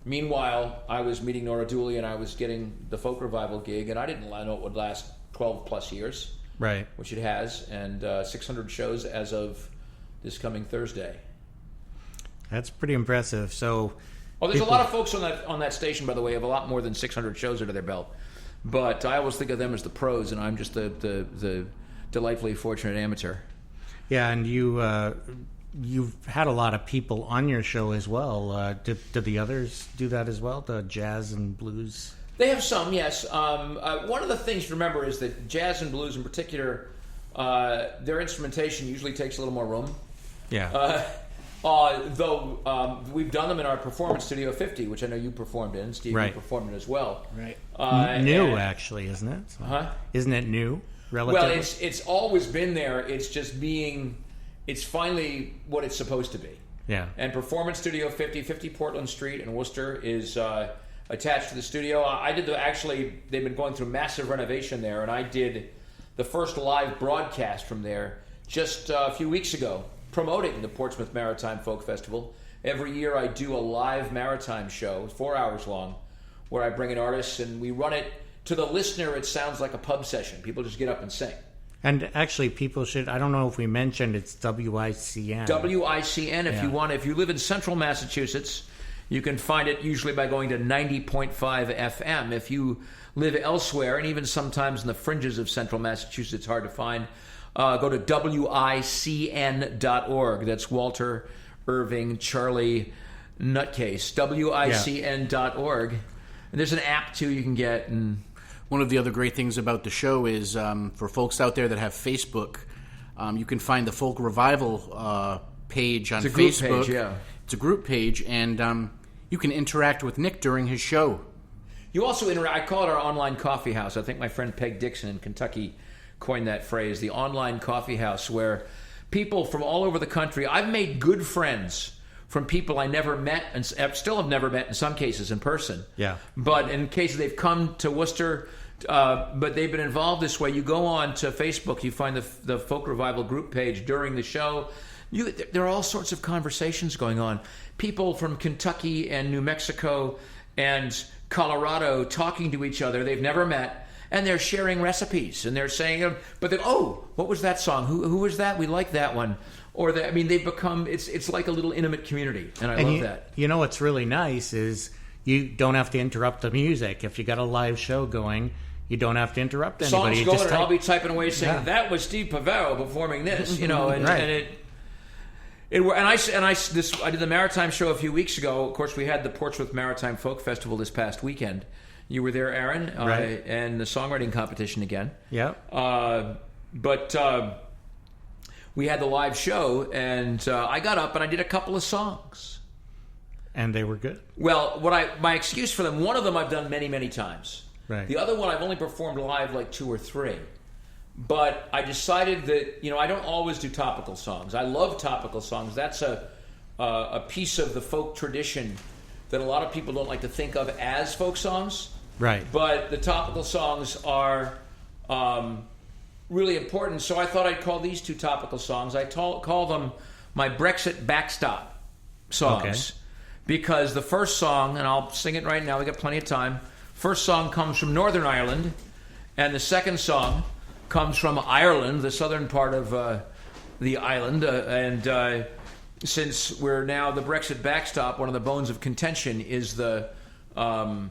Meanwhile, I was meeting Nora Dooley, and I was getting the folk revival gig, and I didn't know it would last 12 plus years, right? Which it has, and 600 shows as of this coming Thursday. That's pretty impressive. So, there's a lot of folks on that station, by the way, have a lot more than 600 shows under their belt. But I always think of them as the pros, and I'm just the delightfully fortunate amateur. Yeah, and you've had a lot of people on your show as well. Did the others do that as well, the jazz and blues? They have some, yes. One of the things to remember is that jazz and blues in particular, their instrumentation usually takes a little more room. Yeah. Though we've done them in our Performance Studio 50, which I know you performed in. Steve, Right. you performed in as well. Right. New, actually, isn't it? So, Huh? Isn't it new, relatively? Well, it's always been there. It's just it's finally what it's supposed to be. Yeah. And Performance Studio 50 Portland Street in Worcester is attached to the studio. They've been going through massive renovation there, and I did the first live broadcast from there just a few weeks ago, promoting the Portsmouth Maritime Folk Festival. Every year I do a live maritime show, 4 hours long, where I bring in artists and we run it. To the listener, it sounds like a pub session. People just get up and sing. And actually, people should, I don't know if we mentioned, it's WICN. WICN, if you live in central Massachusetts, you can find it usually by going to 90.5 FM. If you live elsewhere, and even sometimes in the fringes of central Massachusetts, hard to find, go to WICN.org. That's Walter Irving Charlie Nutcase. WICN.org. And there's an app, too, you can get. And One of the other great things about the show is for folks out there that have Facebook, you can find the Folk Revival page on it's a group Facebook. page, yeah. It's a group page, and you can interact with Nick during his show. You also interact. I call it our online coffee house. I think my friend Peg Dixon in Kentucky coined that phrase, the online coffee house, where people from all over the country, I've made good friends from people I never met and still have never met in some cases in person. Yeah. But in cases they've come to Worcester, but they've been involved this way. You go on to Facebook, you find the Folk Revival group page during the show. There are all sorts of conversations going on. People from Kentucky and New Mexico and Colorado talking to each other they've never met, and they're sharing recipes, and they're saying, but then, what was that song? Who was that? We like that one. Or they've become, it's like a little intimate community, and I love that. You know what's really nice is you don't have to interrupt the music. If you got a live show going, you don't have to interrupt anybody. Songs You going, just and I'll be typing away saying, that was Steve Pavaro performing this, and Right. I did the Maritime show a few weeks ago. Of course, we had the Portsmouth Maritime Folk Festival this past weekend. You were there, Aaron, Right. and the songwriting competition again. Yeah. But we had the live show, and I got up and I did a couple of songs. And they were good. Well, my excuse for them, one of them I've done many, many times. Right. The other one I've only performed live like 2 or 3. But I decided that, I don't always do topical songs. I love topical songs. That's a piece of the folk tradition that a lot of people don't like to think of as folk songs. Right. But the topical songs are really important. So I thought I'd call these 2 topical songs. I call them my Brexit backstop songs. Okay. Because the first song, and I'll sing it right now, we got plenty of time. First song comes from Northern Ireland, and the second song comes from Ireland, the southern part of the island. And since we're now the Brexit backstop, one of the bones of contention is how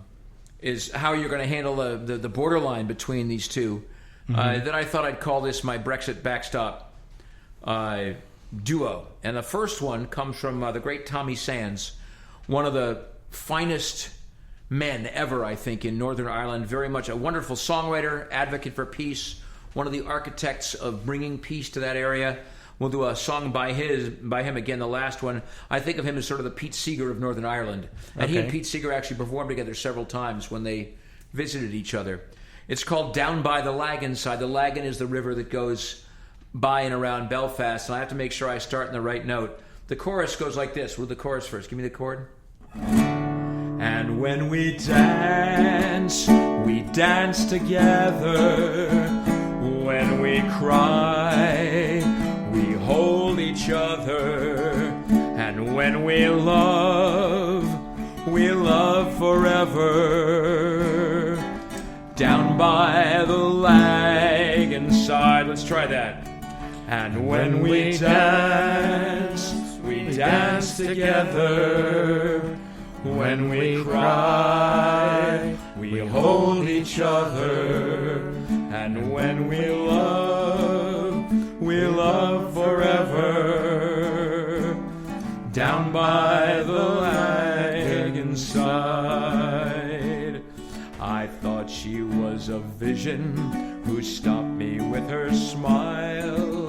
you're going to handle the borderline between these two. Then I thought I'd call this my Brexit backstop duo. And the first one comes from the great Tommy Sands, one of the finest men ever, I think, in Northern Ireland. Very much a wonderful songwriter, advocate for peace, one of the architects of bringing peace to that area. We'll do a song by him again, the last one. I think of him as sort of the Pete Seeger of Northern Ireland. And he and Pete Seeger actually performed together several times when they visited each other. It's called Down by the Lagan Side. The Lagan is the river that goes by and around Belfast, and I have to make sure I start in the right note. The chorus goes like this. We'll do the chorus first. Give me the chord. And when we dance together. When we cry, we hold each other. And when we love forever. Down by the Lagan Side. Let's try that. And when we dance together. When we cry, we hold each other. And when we love forever. Down by the Lagan Side. I thought she was a vision who stopped me with her smile.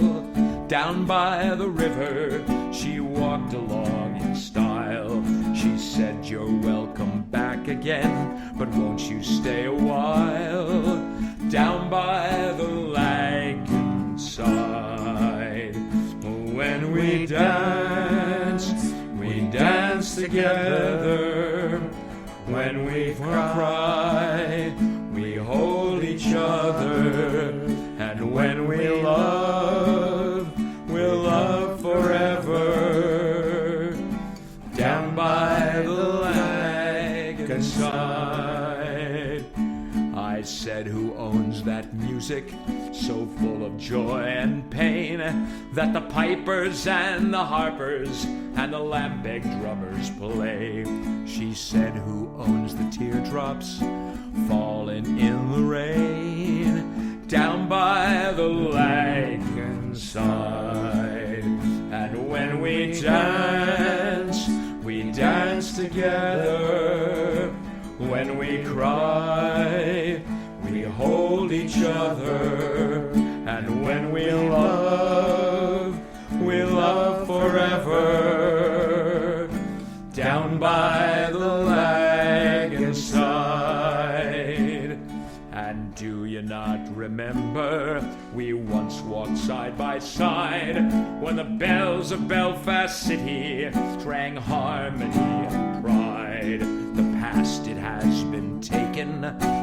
Down by the river, she walked along in style. She said, "You're welcome back again, but won't you stay a while?" Down by the lagoon side. When we danced together. When we cry, we hold each other. And when we love, we'll love forever. Down by the lagoon side. I said, "Who owns that music so full of joy and pain that the pipers and the harpers and the lambic drummers play?" She said, "Who owns the teardrops falling in the rain down by the lagoon side?" And when we dance together. When we cry, we hold each other. And when we love forever. Down by the lagoon side. And do you not remember we once walked side by side when the bells of Belfast City rang harmony and pride? The past, it has been taken,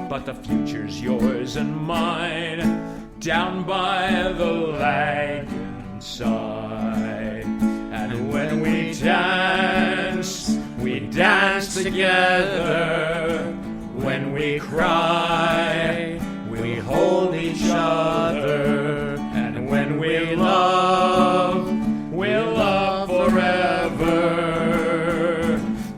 but the future's yours and mine. Down by the lagoon side. And when we dance together. When we cry, we hold each other. And when we love, we'll love forever.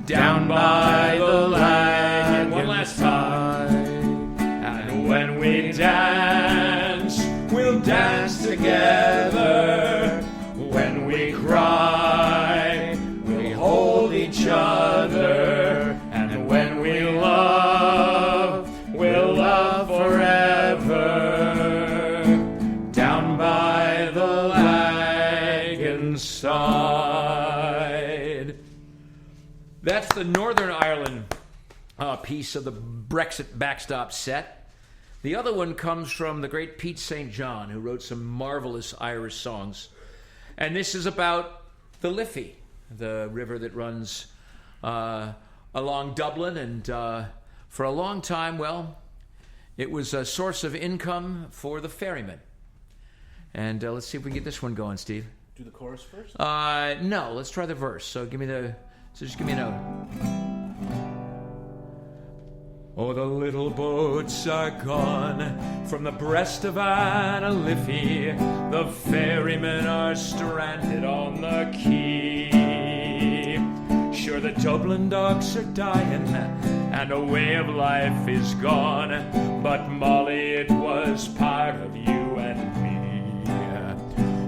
Down by the lagoon. One last time. And when we dance, we'll dance together. When we cry, we hold each other. And when we love, we'll love forever. Down by the lagoon side. That's the Northern Ireland piece of the Brexit backstop set. The other one comes from the great Pete St. John, who wrote some marvelous Irish songs. And this is about the Liffey, the river that runs along Dublin. And for a long time, well, it was a source of income for the ferrymen. And let's see if we can get this one going, Steve. Do the chorus first? No, let's try the verse. So just give me a note. Oh, the little boats are gone from the breast of Anna Liffey. The ferrymen are stranded on the quay. Sure, the Dublin docks are dying and a way of life is gone. But Molly, it was part of you and me.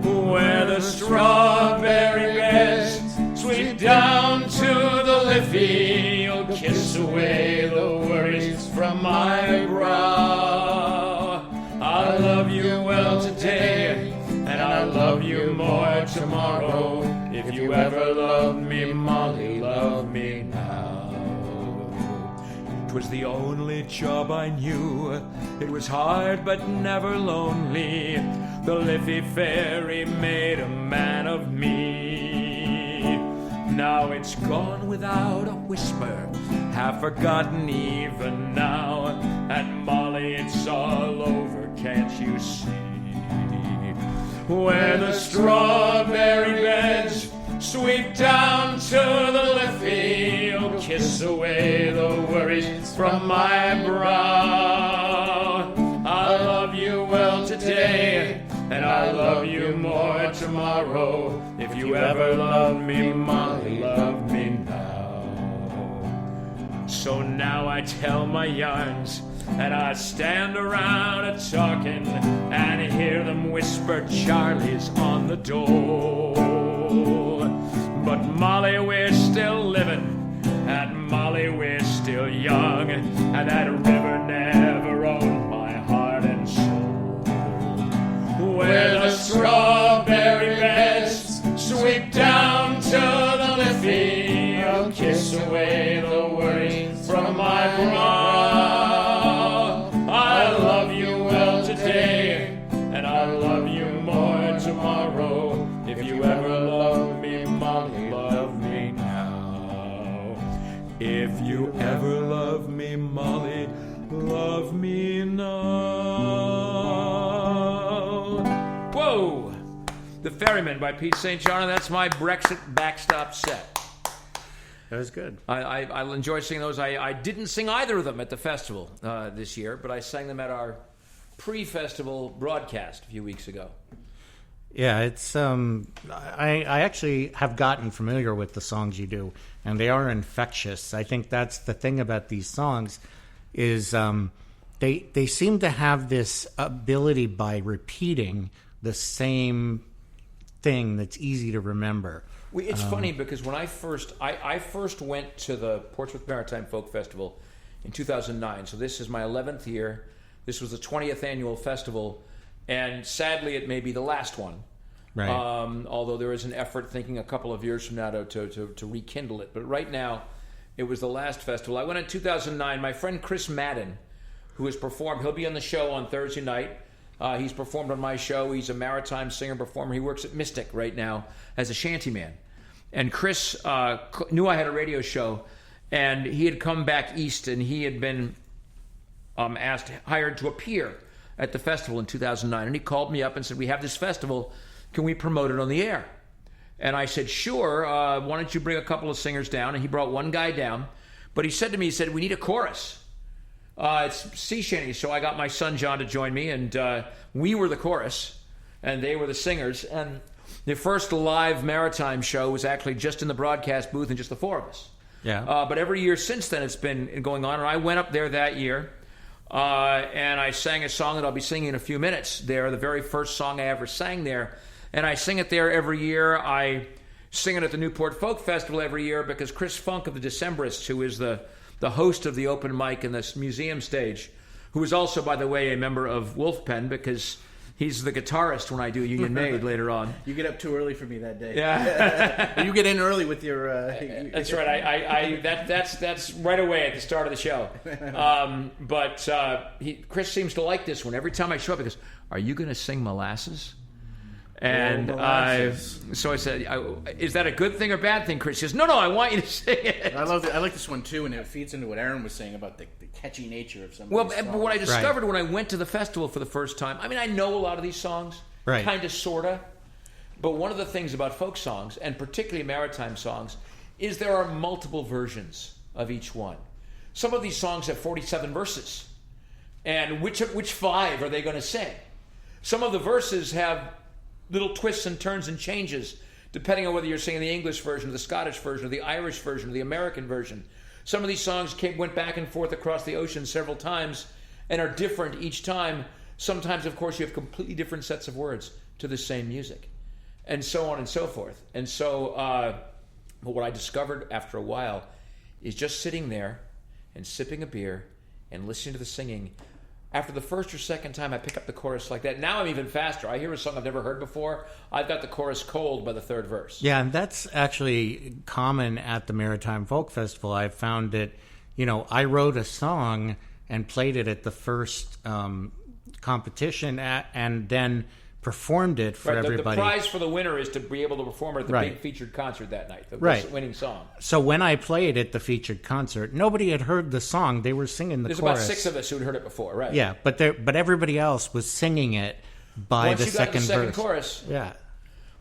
Where the strawberry beds sweep down to the Liffey, you'll kiss away the worries from my brow. I love you well today, and I love you more tomorrow. If you ever loved me, Molly, love me now. 'Twas the only job I knew. It was hard but never lonely. The Liffey ferry made a man of me. Now it's gone without a whisper, half forgotten even now. And Molly, it's all over, can't you see? Where the strawberry beds sweep down to the Liffey, you'll kiss away the worries from my brow. I love you well today, and I love you more tomorrow. If you ever loved me, Molly, love me now. So now I tell my yarns, and I stand around a-talking, and hear them whisper, Charlie's on the door. But Molly, we're still living, and Molly, we're still young, and that river love me now. Whoa! The Ferryman by Pete St. John, and that's my Brexit backstop set. That was good. I'll enjoy singing those. I didn't sing either of them at the festival this year, but I sang them at our pre-festival broadcast a few weeks ago. Yeah, it's I actually have gotten familiar with the songs you do, and they are infectious. I think that's the thing about these songs is they seem to have this ability by repeating the same thing that's easy to remember. It's funny because when I first went to the Portsmouth Maritime Folk Festival in 2009, so this is my 11th year. This was the 20th annual festival, and sadly it may be the last one. Right. Although there is an effort thinking a couple of years from now to rekindle it. But right now, it was the last festival. I went in 2009. My friend Chris Madden, who has performed, he'll be on the show on Thursday night. He's performed on my show. He's a maritime singer-performer. He works at Mystic right now as a shantyman. And Chris knew I had a radio show, and he had come back east, and he had been hired to appear at the festival in 2009. And he called me up and said, we have this festival. Can we promote it on the air? And I said, sure. Why don't you bring a couple of singers down? And he brought one guy down. But he said to me, he said, we need a chorus. It's sea shanty. So I got my son John to join me, and we were the chorus, and they were the singers. And the first live maritime show was actually just in the broadcast booth and just the four of us. Yeah. But every year since then, it's been going on. And I went up there that year, and I sang a song that I'll be singing in a few minutes there, the very first song I ever sang there. And I sing it there every year. I sing it at the Newport Folk Festival every year because Chris Funk of the Decemberists, who is the host of the open mic and this museum stage, who is also, by the way, a member of Wolfpen because he's the guitarist when I do Union Made later on. You get up too early for me that day. Yeah. You get in early with your... That's right. That's right away at the start of the show. But Chris seems to like this one. Every time I show up, he goes, are you going to sing Molasses? And so I said, is that a good thing or bad thing? Chris says, no, I want you to sing it. I like this one too, and it feeds into what Aaron was saying about the catchy nature of some of these songs. But what I discovered when I went to the festival for the first time, I mean, I know a lot of these songs, right, kind of, sort of, but one of the things about folk songs, and particularly maritime songs, is there are multiple versions of each one. Some of these songs have 47 verses, and which 5 are they going to sing? Some of the verses have little twists and turns and changes depending on whether you're singing the English version, or the Scottish version, or the Irish version, or the American version. Some of these songs went back and forth across the ocean several times and are different each time. Sometimes, of course, you have completely different sets of words to the same music, and so on and so forth. And so but what I discovered after a while is just sitting there and sipping a beer and listening to the singing. After the first or second time I pick up the chorus like that, now I'm even faster. I hear a song I've never heard before. I've got the chorus cold by the third verse. Yeah, and that's actually common at the Maritime Folk Festival. I've found that, I wrote a song and played it at the first competition and then performed it for everybody. The prize for the winner is to be able to perform it at the big featured concert that night, the winning song. So when I played at the featured concert, nobody had heard the song. They were singing the chorus. There's about 6 of us who'd heard it before, right? Yeah, but everybody else was singing it by the second verse. Once you got the second chorus. Yeah.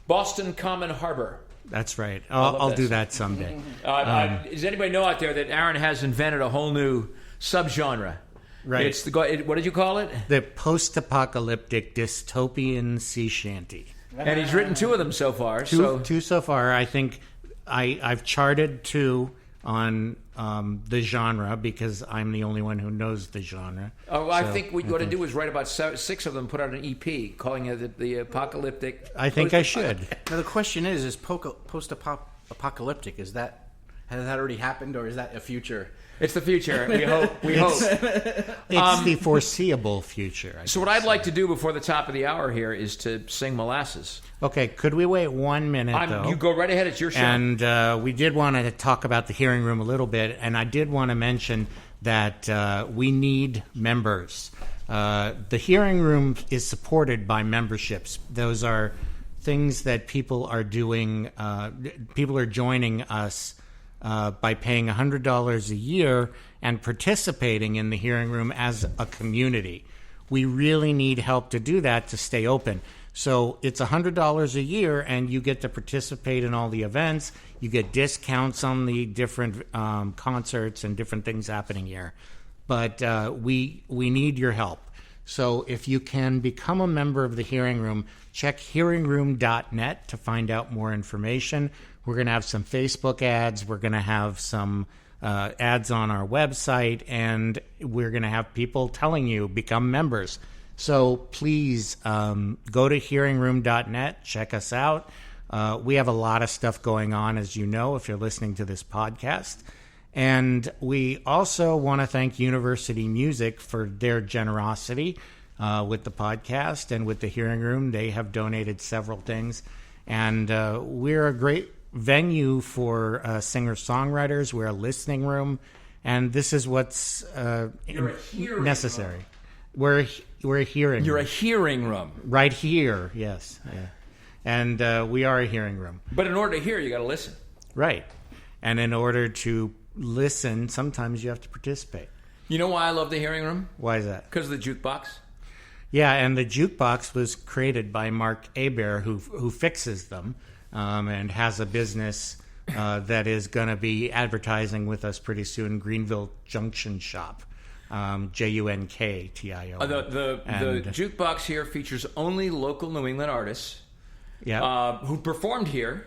Boston Common Harbor. That's right. I'll do that someday. Does anybody know out there that Aaron has invented a whole new subgenre? Right. It's what did you call it? The post-apocalyptic dystopian sea shanty. And he's written 2 of them so far. Two so far. I think I've charted 2 on the genre because I'm the only one who knows the genre. I think what you ought to do is write about 6 of them, put out an EP, calling it the apocalyptic. I think I should. Now the question is post-apocalyptic, has that already happened, or is that a future? It's the future. We hope. It's the foreseeable future. So what I'd like to do before the top of the hour here is to sing Molasses. Okay, could we wait 1 minute, though? You go right ahead. It's your show. And we did want to talk about the hearing room a little bit, and I did want to mention that we need members. The hearing room is supported by memberships. Those are things that people are doing. People are joining us by paying $100 a year, and participating in the hearing room as a community. We really need help to do that to stay open. So it's $100 a year, and you get to participate in all the events. You get discounts on the different concerts and different things happening here. But we need your help. So if you can become a member of the Hearing Room, check hearingroom.net to find out more information. We're going to have some Facebook ads. We're going to have some ads on our website, and we're going to have people telling you, become members. So please go to hearingroom.net, check us out. We have a lot of stuff going on, as you know, if you're listening to this podcast. And we also want to thank University Music for their generosity with the podcast and with the Hearing Room. They have donated several things. And we're a great venue for singer-songwriters. We're a listening room. And this is what's necessary. We're a hearing You're room. a hearing room. Right here, yes. Yeah. And we are a hearing room. But in order to hear, you got to listen. Right. And in order to listen, sometimes you have to participate. You know why I love the hearing room? Why is that? Because of the jukebox. Yeah, and the jukebox was created by Mark Hebert, who fixes them and has a business that is going to be advertising with us pretty soon, Greenville Junction Shop, Junktio. The jukebox here features only local New England artists who performed here,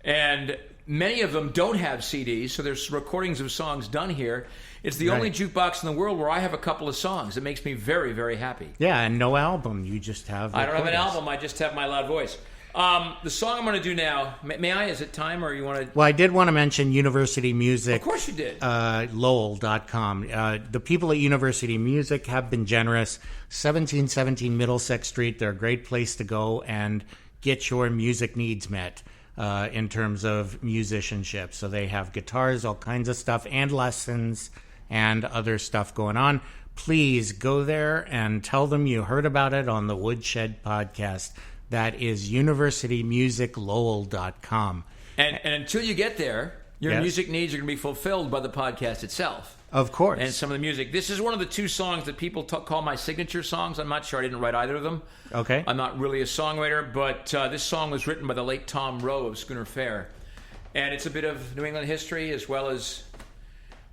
and many of them don't have CDs, so there's recordings of songs done here. It's the only jukebox in the world where I have a couple of songs. It makes me very, very happy. Yeah, and no album. You just have I don't have an recordings. album. I just have my loud voice. The song I'm going to do now, may I? Is it time, or you want to? Well, I did want to mention University Music. Of course you did. Lowell.com. The people at University Music have been generous. 1717 Middlesex Street. They're a great place to go and get your music needs met. In terms of musicianship. So they have guitars, all kinds of stuff, and lessons and other stuff going on. Please go there and tell them you heard about it on the Woodshed podcast. That is universitymusiclowell.com. And until you get there, your music needs are going to be fulfilled by the podcast itself. Of course. And some of the music. This is one of the two songs that people call my signature songs. I'm not sure. I didn't write either of them. Okay. I'm not really a songwriter, but this song was written by the late Tom Rowe of Schooner Fair. And it's a bit of New England history as well as,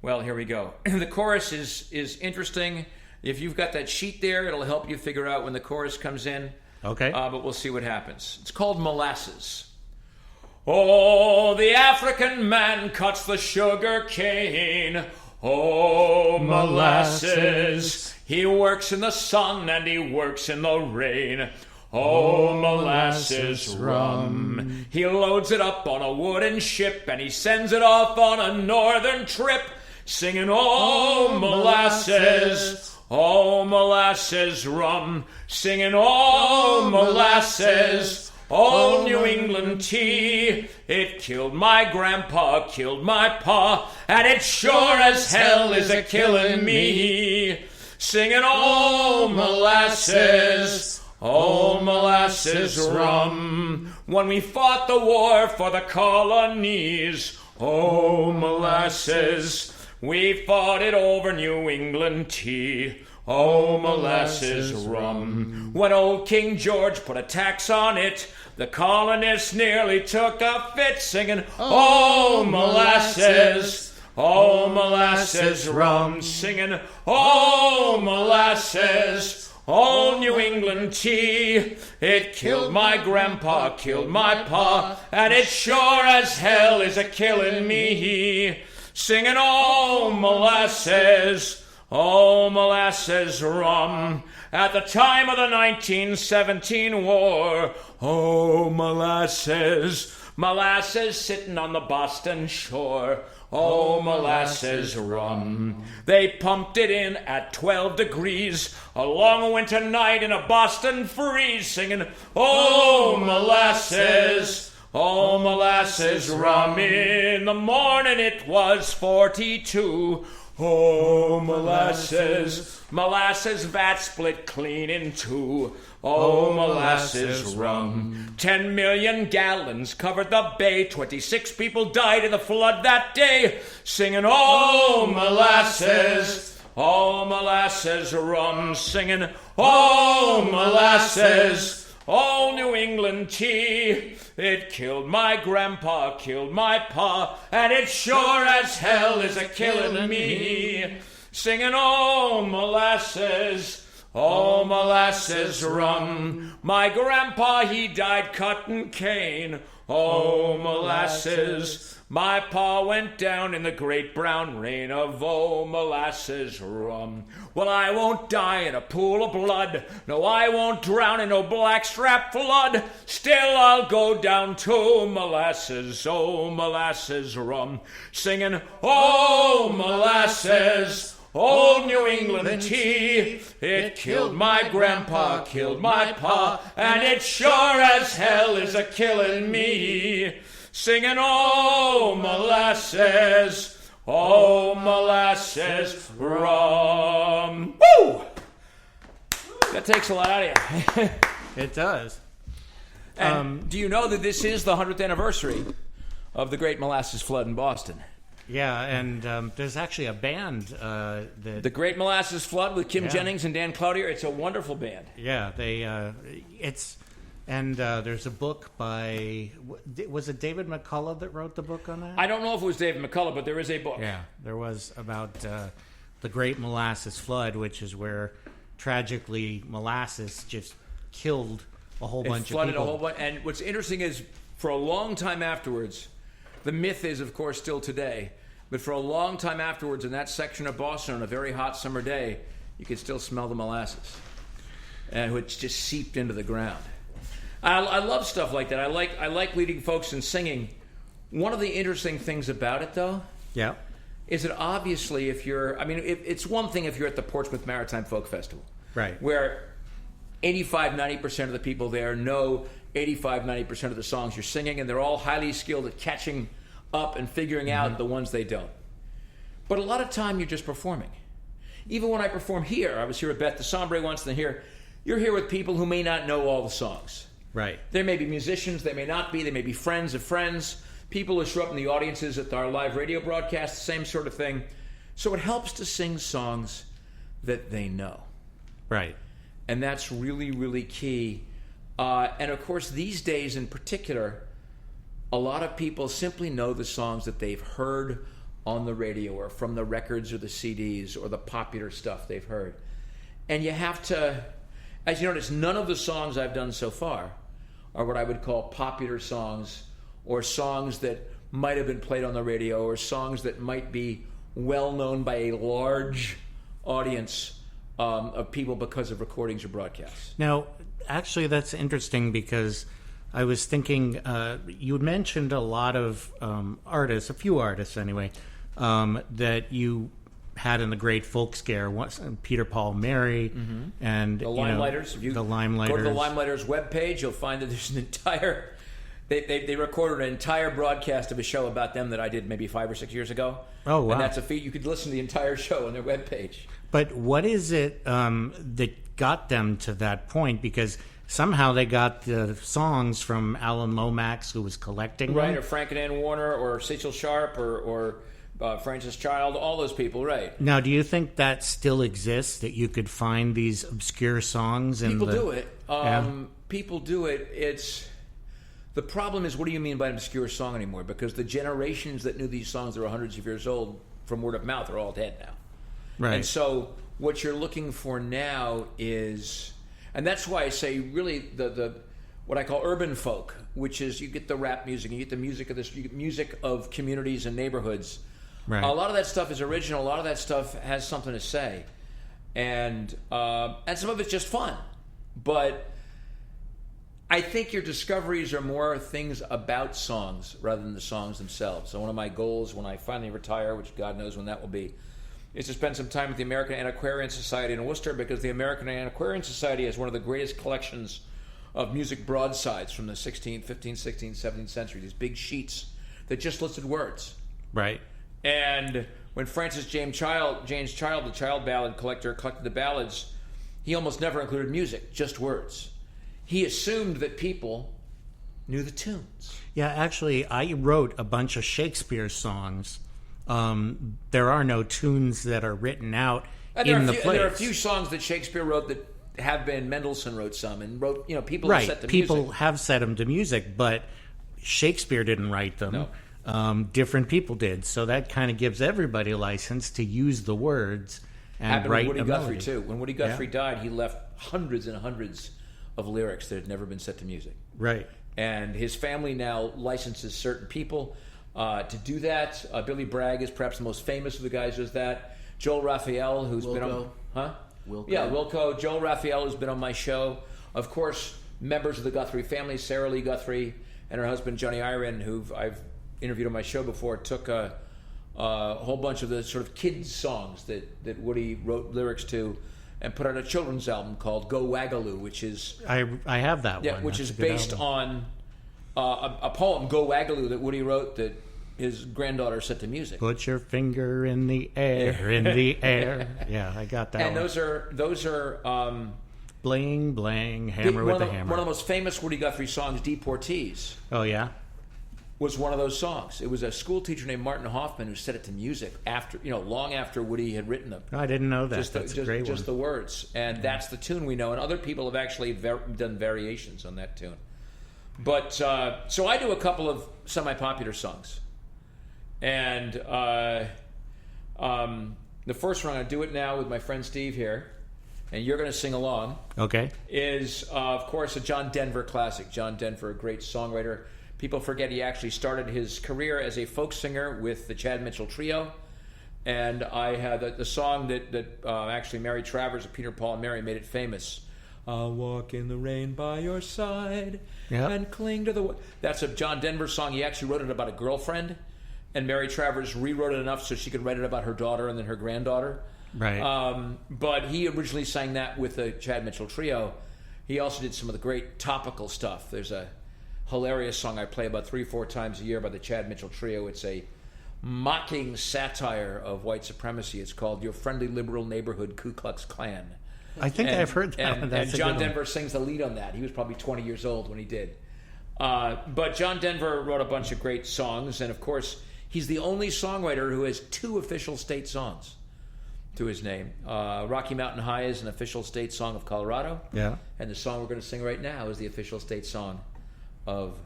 well, here we go. The chorus is interesting. If you've got that sheet there, it'll help you figure out when the chorus comes in. Okay. But we'll see what happens. It's called Molasses. Oh, the African man cuts the sugar cane. Oh, molasses, he works in the sun and he works in the rain. Oh, molasses rum, he loads it up on a wooden ship and he sends it off on a northern trip, singing, oh, molasses, oh, molasses rum, singing, oh, molasses. Oh, New England tea, it killed my grandpa, killed my pa, and it sure as hell is a killing me. Singing, oh, molasses rum, when we fought the war for the colonies. Oh, molasses, we fought it over New England tea. Oh, molasses rum. When old King George put a tax on it, the colonists nearly took a fit, singing, oh, molasses rum, singing, oh, molasses, oh, New England tea. It killed my grandpa, killed my pa, and it sure as hell is a killing me. Singing, oh, molasses rum, at the time of the 1917 war. Oh, molasses sitting on the Boston shore. Oh, molasses rum. They pumped it in at 12 degrees, a long winter night in a Boston freeze, singing, oh, molasses rum. In the morning it was 42. Oh, molasses, molasses vat split clean in two. Oh, molasses rum. 10 million gallons covered the bay. 26 people died in the flood that day. Singing, oh, molasses, oh, molasses rum. Singing, oh, molasses, oh, New England tea. It killed my grandpa, killed my pa, and it sure as hell is a killing me. Singing, oh, molasses, oh, molasses rum. My grandpa, he died cutting cane. Oh, molasses. My pa went down in the great brown rain of oh, molasses rum. Well, I won't die in a pool of blood. No, I won't drown in no blackstrap flood. Still, I'll go down to molasses, oh, molasses rum. Singing, oh, molasses, old New England tea. It killed my grandpa, killed my pa, and it sure as hell is a killing me. Singing, oh, molasses, oh, molasses rum. Woo! That takes a lot out of you. It does. And do you know that this is the 100th anniversary of the Great Molasses Flood in Boston? Yeah, and there's actually a band that... The Great Molasses Flood with Kim Jennings and Dan Cloutier. It's a wonderful band. Yeah, it's... And there's a book by... Was it David McCullough that wrote the book on that? I don't know if it was David McCullough, but there is a book. Yeah, there was about the Great Molasses Flood, which is where, tragically, molasses just killed a whole bunch of people. It flooded a whole bunch. And what's interesting is, for a long time afterwards, the myth is, of course, still today, but for a long time afterwards, in that section of Boston on a very hot summer day, you could still smell the molasses, and which just seeped into the ground. I love stuff like that. I like leading folks in singing. One of the interesting things about it, though, is that obviously if you're... I mean, it's one thing if you're at the Portsmouth Maritime Folk Festival. Right. Where 85-90% of the people there know 85-90% of the songs you're singing, and they're all highly skilled at catching up and figuring out the ones they don't. But a lot of time you're just performing. Even when I perform here, I was here at Beth de Sombre once, and you're here with people who may not know all the songs. Right. They may be musicians, they may not be, they may be friends of friends, people who show up in the audiences at our live radio broadcasts, same sort of thing. So it helps to sing songs that they know. Right. And that's really, really key. And of course, these days in particular, a lot of people simply know the songs that they've heard on the radio or from the records or the CDs or the popular stuff they've heard. And you have to, as you notice, none of the songs I've done so far are what I would call popular songs or songs that might have been played on the radio or songs that might be well known by a large audience of people because of recordings or broadcasts. Now, actually, that's interesting because I was thinking, you had mentioned a lot of artists, a few artists anyway, that you had in the Great Folk Scare, Peter, Paul, Mary, and the Limelighters. The Limelighters. Go to the Limelighters webpage, you'll find that there's an entire... They recorded an entire broadcast of a show about them that I did maybe 5 or 6 years ago. Oh, wow. And that's a feed. You could listen to the entire show on their webpage. But what is it that got them to that point? Because somehow they got the songs from Alan Lomax, who was collecting them. Right, or Frank and Ann Warner, or Cecil Sharp, or Francis Child, all those people, right. Now, do you think that still exists, that you could find these obscure songs? People do it. People do it. The problem is, what do you mean by an obscure song anymore? Because the generations that knew these songs that are hundreds of years old from word of mouth are all dead now. Right. And so what you're looking for now is, and that's why I say really the what I call urban folk, which is you get the rap music, you get the music of you get music of communities and neighborhoods. Right. A lot of that stuff is original. A lot of that stuff has something to say, and some of it's just fun. But I think your discoveries are more things about songs rather than the songs themselves. So one of my goals when I finally retire, which God knows when that will be, is to spend some time with the American Antiquarian Society in Worcester, because the American Antiquarian Society has one of the greatest collections of music broadsides from the 16th, 15th, 16th, 17th century. These big sheets that just listed words. Right. And when Francis James Child, the child ballad collector, collected the ballads, he almost never included music, just words. He assumed that people knew the tunes. Yeah, actually, I wrote a bunch of Shakespeare songs. There are no tunes that are written out in the plays. There are a few songs that Shakespeare wrote that have been. Mendelssohn wrote some and wrote. People right. have set the people music. have set them to music, but Shakespeare didn't write them. No. Different people did, so that kind of gives everybody a license to use the words and Happened write with Woody a Guthrie melody. too. When Woody Guthrie died, he left hundreds and hundreds of lyrics that had never been set to music. Right. And his family now licenses certain people to do that. Billy Bragg is perhaps the most famous of the guys who does that. Joel Raphael, who's been on... Huh? Wilco. Yeah, Wilco. Joel Raphael, who's been on my show. Of course, members of the Guthrie family, Sarah Lee Guthrie and her husband, Johnny Iron, who I've interviewed on my show before, took a whole bunch of the sort of kids' songs that Woody wrote lyrics to and put out a children's album called Go Wagaloo, which is... I have that one. which That's is a good based album. on a poem, Go Wagaloo, that Woody wrote that his granddaughter set to music. Put your finger in the air, in the air. Yeah, I got that And one. those are Bling, bling, hammer with the hammer. one of the most famous Woody Guthrie songs, Deportees, Oh, yeah? was one of those songs. It was a school teacher named Martin Hoffman who set it to music after, long after Woody had written them. I didn't know that. That's a great just one. the words, and that's the tune we know. And other people have actually done variations on that tune. But so I do a couple of semi-popular songs, and the first one, I'm going to do it now with my friend Steve here, and you're going to sing along. Okay. Is of course a John Denver classic. John Denver, a great songwriter. People forget he actually started his career as a folk singer with the Chad Mitchell Trio. And I had the song that actually Mary Travers of Peter, Paul, and Mary made it famous. I'll walk in the rain by your side and cling to the... That's a John Denver song. He actually wrote it about a girlfriend. And Mary Travers rewrote it enough so she could write it about her daughter and then her granddaughter. Right. But he originally sang that with the Chad Mitchell Trio. He also did some of the great topical stuff. There's a hilarious song I play about 3-4 times a year by the Chad Mitchell Trio. It's a mocking satire of white supremacy. It's called Your Friendly Liberal Neighborhood Ku Klux Klan. I think I've heard that one. That's and a John good one. Denver sings the lead on that. He was probably 20 years old when he did. But John Denver wrote a bunch of great songs, and of course, he's the only songwriter who has 2 official state songs to his name. Rocky Mountain High is an official state song of Colorado. Yeah. And the song we're going to sing right now is the official state song of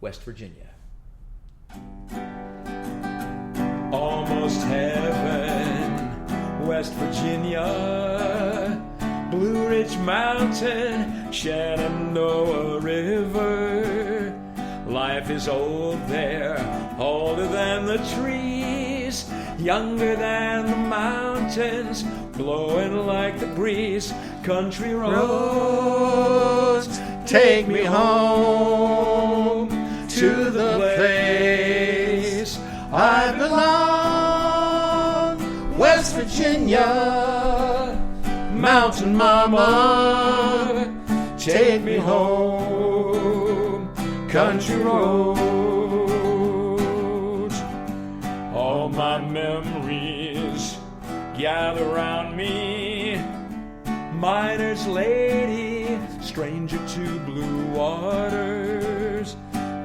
West Virginia. Almost heaven, West Virginia, Blue Ridge Mountain, Shenandoah River. Life is old there, older than the trees, younger than the mountains, blowing like the breeze. Country roads, take me home to the place I belong. West Virginia, Mountain Mama, take me home. Country roads, all my memories gather round me. Miner's lady, stranger to blue waters,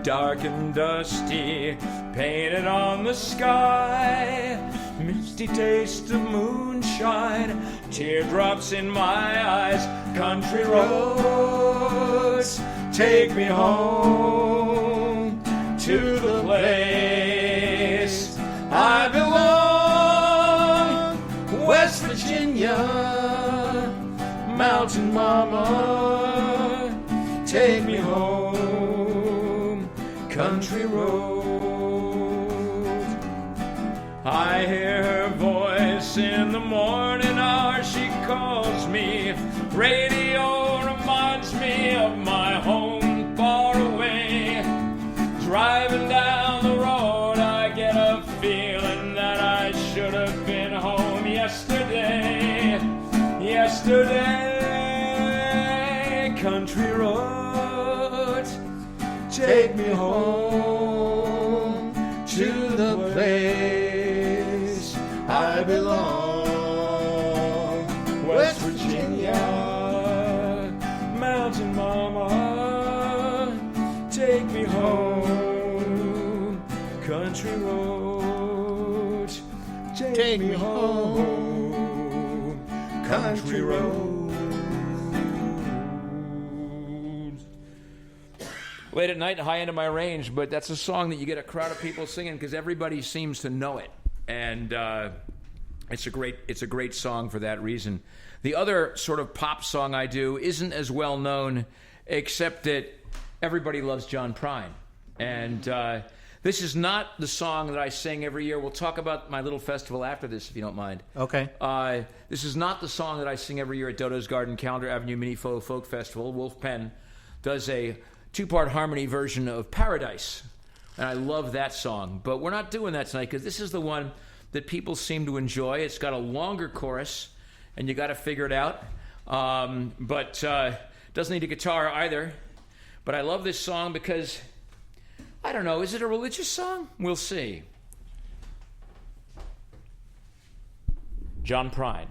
dark and dusty, painted on the sky. Misty taste of moonshine, teardrops in my eyes. Country roads, take me home to the place I belong. West Virginia, Mountain Mama, take me home. Country road. I hear her voice in the morning hour. She calls me. Radio reminds me of my home far away. Driving down the road, I get a feeling that I should have been home yesterday. Yesterday, country roads, take me home to the place Virginia, mountain mama, take me home, country roads, take me home, country roads. Late at night, high end of my range, but that's a song that you get a crowd of people singing because everybody seems to know it, and it's a great song for that reason. The other sort of pop song I do isn't as well known, except that everybody loves John Prine, and this is not the song that I sing every year. We'll talk about my little festival after this, if you don't mind. Okay. This is not the song that I sing every year at Dodo's Garden Calendar Avenue Mini Folk Festival. Wolf Penn does a 2-part harmony version of Paradise, and I love that song. But we're not doing that tonight because this is the one that people seem to enjoy. It's got a longer chorus, and you got to figure it out. But doesn't need a guitar either. But I love this song because, I don't know, is it a religious song? We'll see. John Prine.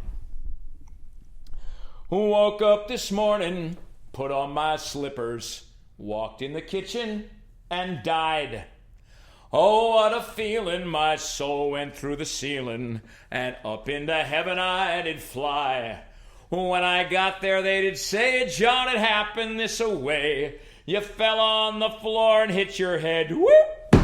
Woke up this morning, put on my slippers, walked in the kitchen and died. Oh, what a feeling, my soul went through the ceiling, and up into heaven I did fly. When I got there they did say, John, it happened this away. You fell on the floor and hit your head. Whoop!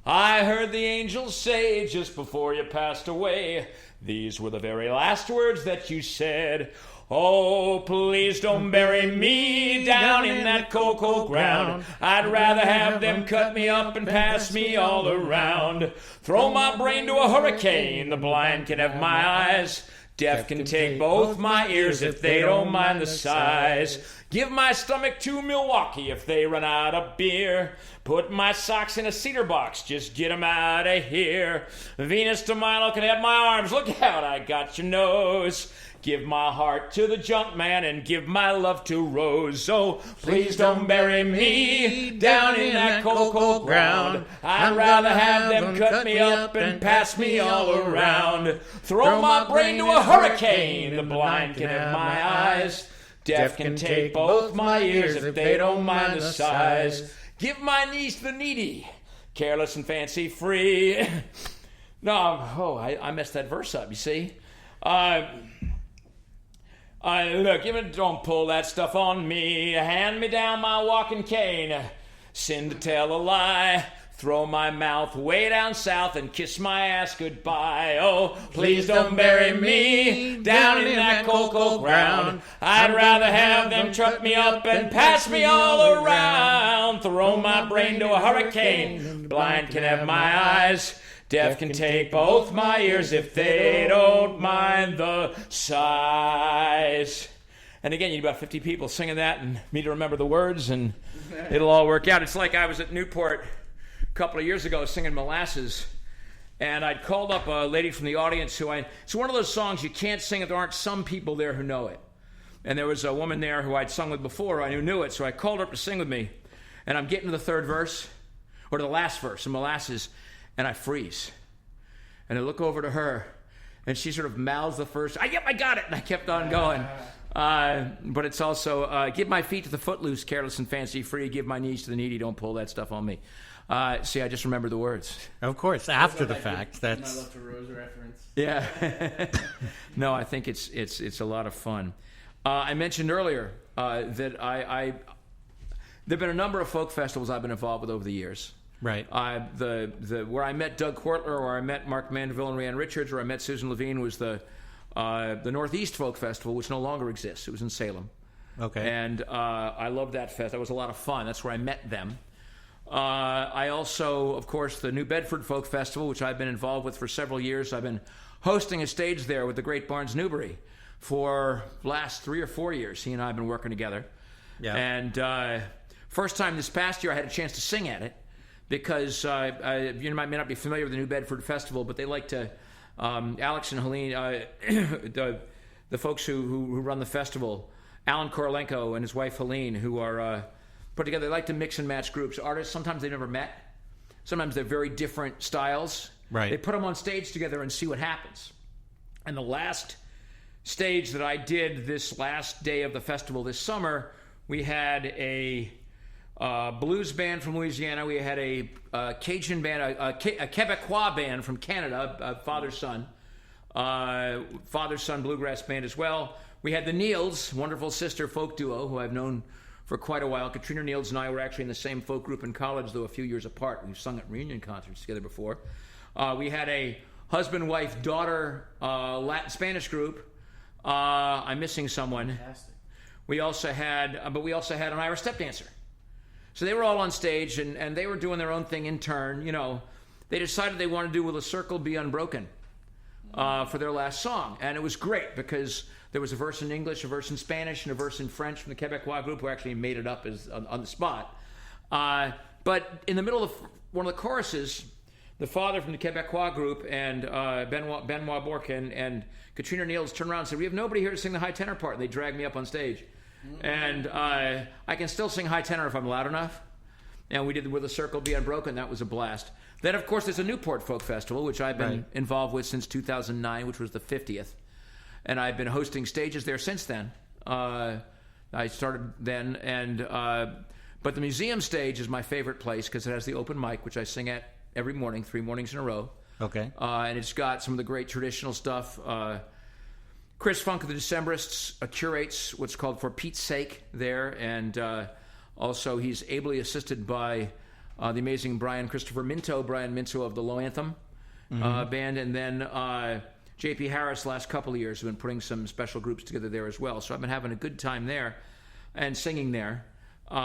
I heard the angels say just before you passed away, these were the very last words that you said. Oh, please don't bury me down in that cold, cold ground. I'd rather have them cut me up and pass me all around. Throw my brain to a hurricane, the blind can have my eyes. Deaf can take both my ears if they don't mind the size. Give my stomach to Milwaukee if they run out of beer. Put my socks in a cedar box, just get 'em out of here. Venus de Milo can have my arms, look out, I got your nose. Give my heart to the junk man and give my love to Rose. So please don't bury me down in that cold, cold ground. I'd rather have them cut me up and pass me all around. Throw my brain to a hurricane, the blind can have my eyes. Deaf can take both my ears if they don't mind the size. Give my knees to the needy, careless and fancy free. I messed that verse up, you see. Look, don't pull that stuff on me. Hand me down my walking cane. Sin to tell a lie. Throw my mouth way down south and kiss my ass goodbye. Oh, please don't bury me down in that cold, cold ground. I'd rather have them truck me up and pass me all around. Throw my brain to a hurricane. Blind can have my eyes. Deaf can take both my ears if they don't mind the size. And again, you need about 50 people singing that and me to remember the words, and it'll all work out. It's like I was at Newport a couple of years ago singing Molasses, and I'd called up a lady from the audience it's one of those songs you can't sing if there aren't some people there who know it. And there was a woman there who I'd sung with before, who knew it, so I called her up to sing with me. And I'm getting to the third verse, or to the last verse in Molasses, and I freeze. And I look over to her, and she sort of mouths the first, yep, I got it. And I kept on going. But it's also, give my feet to the footloose, careless and fancy free. Give my knees to the needy, don't pull that stuff on me. See, I just remembered the words. Of course, after the fact. That's My Love to Rose reference. Yeah. No, I think it's a lot of fun. I mentioned earlier that there have been a number of folk festivals I've been involved with over the years. right. Where I met Doug Quartler, or I met Mark Mandeville and Rhiannon Richards, or I met Susan Levine was the Northeast Folk Festival, which no longer exists. It was in Salem. Okay. And I loved that fest. That was a lot of fun. That's where I met them. I also, of course, the New Bedford Folk Festival, which I've been involved with for several years. I've been hosting a stage there with the great Barnes Newbury for the last 3 or 4 years. He and I have been working together. Yeah. And first time this past year I had a chance to sing at it, because you may not be familiar with the New Bedford Festival, but they like to, Alex and Helene, the folks who run the festival, Alan Korolenko and his wife Helene, who are put together, they like to mix and match groups. Artists, sometimes they've never met. Sometimes they're very different styles. Right. They put them on stage together and see what happens. And the last stage that I did this last day of the festival this summer, we had a blues band from Louisiana. We had a Cajun band, a Quebecois band from Canada, father-son bluegrass band as well. We had the Neils, wonderful sister folk duo who I've known for quite a while. Katrina Neils and I were actually in the same folk group in college, though a few years apart. We've sung at reunion concerts together before. We had a husband, wife, daughter Latin Spanish group. I'm missing someone. Fantastic. We also had an Irish step dancer. So they were all on stage, and they were doing their own thing in turn. You know, they decided they wanted to do "Will the Circle Be Unbroken" for their last song, and it was great because there was a verse in English, a verse in Spanish, and a verse in French from the Quebecois group, who actually made it up as on the spot. But in the middle of one of the choruses, the father from the Quebecois group and Benoit Bourque and Katrina Neils turned around and said, "We have nobody here to sing the high tenor part," and they dragged me up on stage. And I can still sing high tenor if I'm loud enough. And we did "Will the Circle Be Unbroken." That was a blast. Then, of course, there's a Newport Folk Festival, which I've been involved with since 2009, which was the 50th. And I've been hosting stages there since then. I started then. But the museum stage is my favorite place because it has the open mic, which I sing at every morning, 3 mornings in a row. Okay. And it's got some of the great traditional stuff. Chris Funk of the Decemberists curates what's called For Pete's Sake there, and also he's ably assisted by the amazing Brian Minto of the Low Anthem band, and then J.P. Harris last couple of years have been putting some special groups together there as well. So I've been having a good time there and singing there. But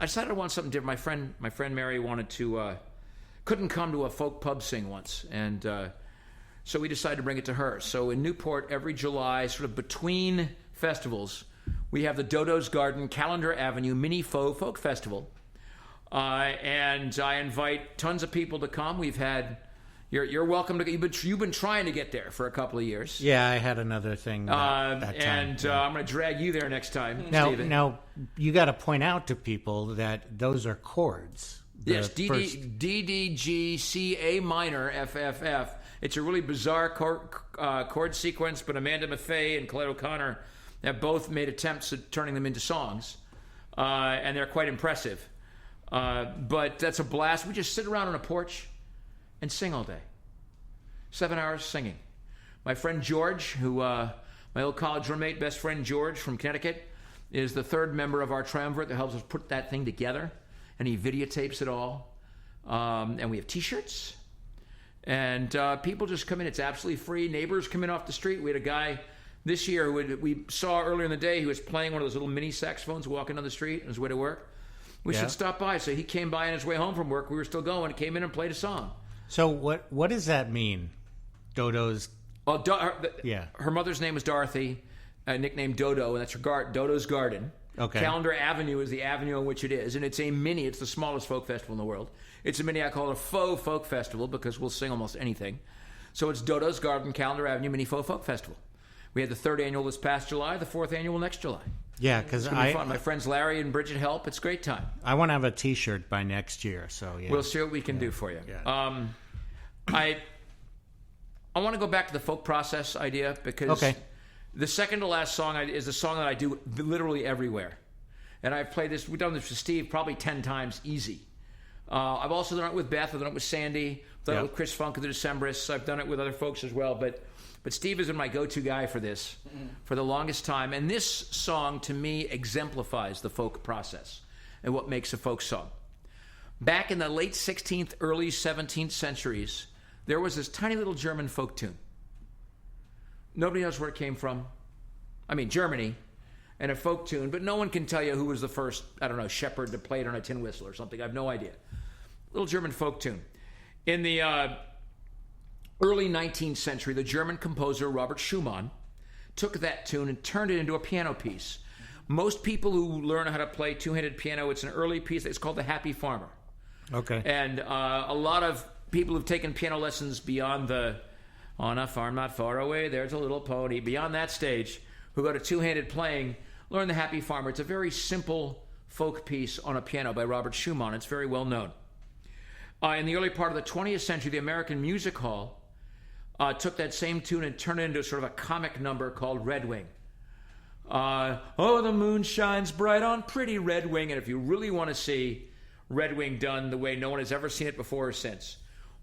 I decided I wanted something different. My friend Mary couldn't come to a folk pub sing once, and so we decided to bring it to her. So in Newport, every July, sort of between festivals, we have the Dodo's Garden Calendar Avenue Mini Folk Festival. And I invite tons of people to come. We've had... You're welcome to... You've been trying to get there for a couple of years. Yeah, I had another thing that time. And I'm going to drag you there next time, Stephen. Now, you got to point out to people that those are chords. Yes, D, D, G, C, A minor, F, F, F. It's a really bizarre chord sequence, but Amanda Maffei and Colette O'Connor have both made attempts at turning them into songs, and they're quite impressive. But that's a blast. We just sit around on a porch and sing all day. 7 hours singing. My friend George, my old college roommate, best friend George from Connecticut, is the third member of our triumvirate that helps us put that thing together, and he videotapes it all. And we have T-shirts. And people just come in. It's absolutely free. Neighbors come in off the street. We had a guy this year who we saw earlier in the day. He was playing one of those little mini saxophones walking down the street on his way to work. We should stop by. So he came by on his way home from work. We were still going. Came in and played a song. So what does that mean? Dodo's... Well, her mother's name was Dorothy, nicknamed Dodo, and that's her Dodo's Garden. Okay. Calendar Avenue is the avenue on which it is, and it's the smallest folk festival in the world. It's a mini, I call it a faux folk festival because we'll sing almost anything. So it's Dodo's Garden, Calendar Avenue Mini Faux Folk Festival. We had the 3rd annual this past July, the 4th annual next July. Yeah, because my friends Larry and Bridget help. It's a great time. I want to have a T-shirt by next year, so yeah. We'll see what we can do for you. Yeah. I want to go back to the folk process idea because the second to last song is the song that I do literally everywhere. And I've played this, we've done this with Steve probably 10 times easy. I've also done it with Beth, I've done it with Sandy, I've done it with Chris Funk of the Decemberists, I've done it with other folks as well, but Steve has been my go-to guy for this for the longest time. And this song, to me, exemplifies the folk process and what makes a folk song. Back in the late 16th, early 17th centuries, there was this tiny little German folk tune. Nobody knows where it came from. I mean, Germany, and a folk tune, but no one can tell you who was the first, shepherd to play it on a tin whistle or something. I have no idea. Little German folk tune. In the early 19th century, the German composer Robert Schumann took that tune and turned it into a piano piece. Most people who learn how to play two-handed piano, it's an early piece. It's called The Happy Farmer. Okay. And a lot of people who've taken piano lessons beyond the "On a Farm Not Far Away, There's a Little Pony," beyond that stage, who go to two-handed playing, learn The Happy Farmer. It's a very simple folk piece on a piano by Robert Schumann. It's very well known. In the early part of the 20th century, the American Music Hall took that same tune and turned it into sort of a comic number called Red Wing. Oh, the moon shines bright on pretty Red Wing. And if you really want to see Red Wing done the way no one has ever seen it before or since,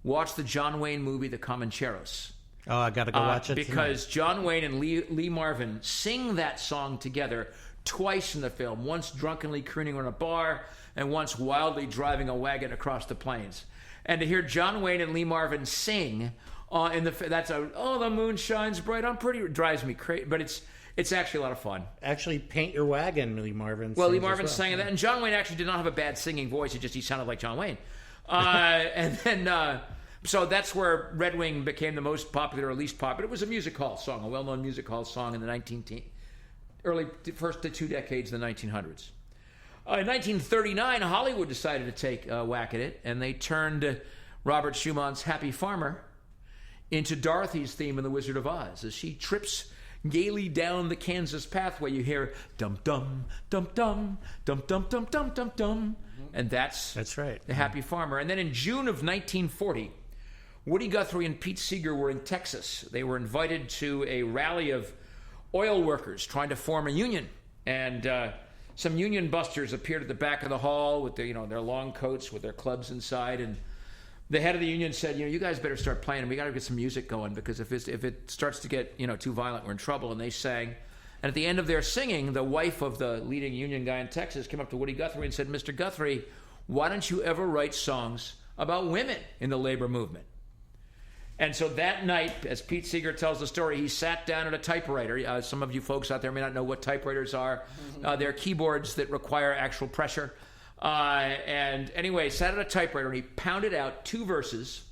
watch the John Wayne movie, The Comancheros. Oh, I got to go watch it because tonight. John Wayne and Lee Marvin sing that song together twice in the film. Once drunkenly crooning on a bar, and once wildly driving a wagon across the plains. And to hear John Wayne and Lee Marvin sing the moon shines bright on pretty, it drives me crazy. But it's actually a lot of fun. Actually, Paint Your Wagon, Lee Marvin. Well, Lee Marvin sang that, and John Wayne actually did not have a bad singing voice. He sounded like John Wayne. And then. So that's where Red Wing became the most popular or least popular. It was a music hall song, a well-known music hall song in the first 2 decades of the 1900s. In 1939, Hollywood decided to take a whack at it, and they turned Robert Schumann's Happy Farmer into Dorothy's theme in The Wizard of Oz. As she trips gaily down the Kansas pathway, you hear dum-dum, dum-dum, dum-dum, dum-dum, dum-dum. And that's right. The Happy Farmer. And then in June of 1940, Woody Guthrie and Pete Seeger were in Texas. They were invited to a rally of oil workers trying to form a union. And some union busters appeared at the back of the hall with their long coats with their clubs inside. And the head of the union said, you guys better start playing. We got to get some music going because if it starts to get too violent, we're in trouble. And they sang. And at the end of their singing, the wife of the leading union guy in Texas came up to Woody Guthrie and said, Mr. Guthrie, why don't you ever write songs about women in the labor movement? And so that night, as Pete Seeger tells the story, he sat down at a typewriter. Some of you folks out there may not know what typewriters are. They're keyboards that require actual pressure. And anyway, sat at a typewriter and he pounded out 2 verses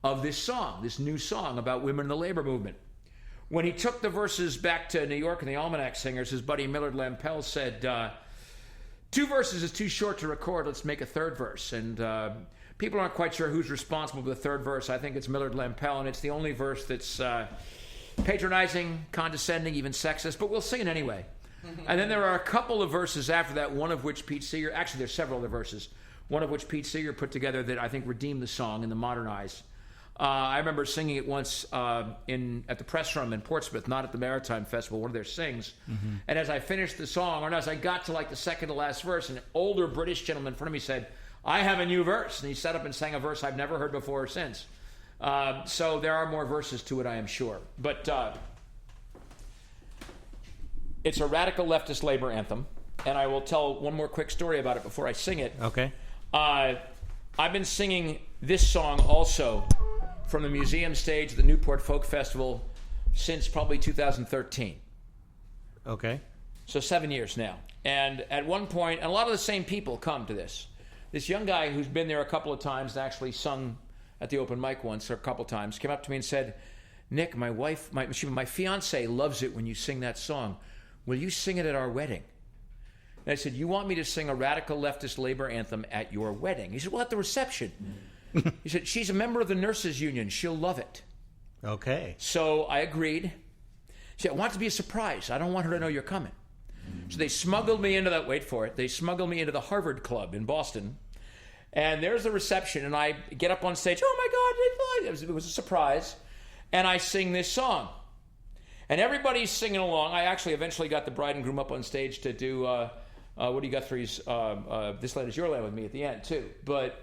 of this song, this new song about women in the labor movement. When he took the verses back to New York and the Almanac Singers, his buddy Millard Lampell said, 2 verses is too short to record. Let's make a 3rd verse. And people aren't quite sure who's responsible for the 3rd verse. I think it's Millard Lampell, and it's the only verse that's patronizing, condescending, even sexist, but we'll sing it anyway. And then there are a couple of verses after that, one of which Pete Seeger, actually there's several other verses, one of which Pete Seeger put together that I think redeemed the song in the modern eyes. I remember singing it once at the Press Room in Portsmouth, not at the Maritime Festival, one of their sings. Mm-hmm. And as I finished the song, or as I got to like the second to last verse, an older British gentleman in front of me said, I have a new verse. And he sat up and sang a verse I've never heard before or since. So there are more verses to it, I am sure. But it's a radical leftist labor anthem. And I will tell one more quick story about it before I sing it. Okay. I've been singing this song also from the museum stage at the Newport Folk Festival since probably 2013. Okay. So 7 years now. And at one point, and a lot of the same people come to this. This young guy who's been there a couple of times, actually sung at the open mic once or a couple of times, came up to me and said, Nick, my fiance loves it when you sing that song. Will you sing it at our wedding? And I said, you want me to sing a radical leftist labor anthem at your wedding? He said, well, at the reception. He said, she's a member of the nurses union. She'll love it. Okay. So I agreed. She said, I want it to be a surprise. I don't want her to know you're coming. So they smuggled me into that, wait for it, they smuggled me into the Harvard Club in Boston. And there's the reception, and I get up on stage, oh my God, it was a surprise. And I sing this song. And everybody's singing along. I actually eventually got the bride and groom up on stage to do Woody Guthrie's This Land Is Your Land with me at the end, too. But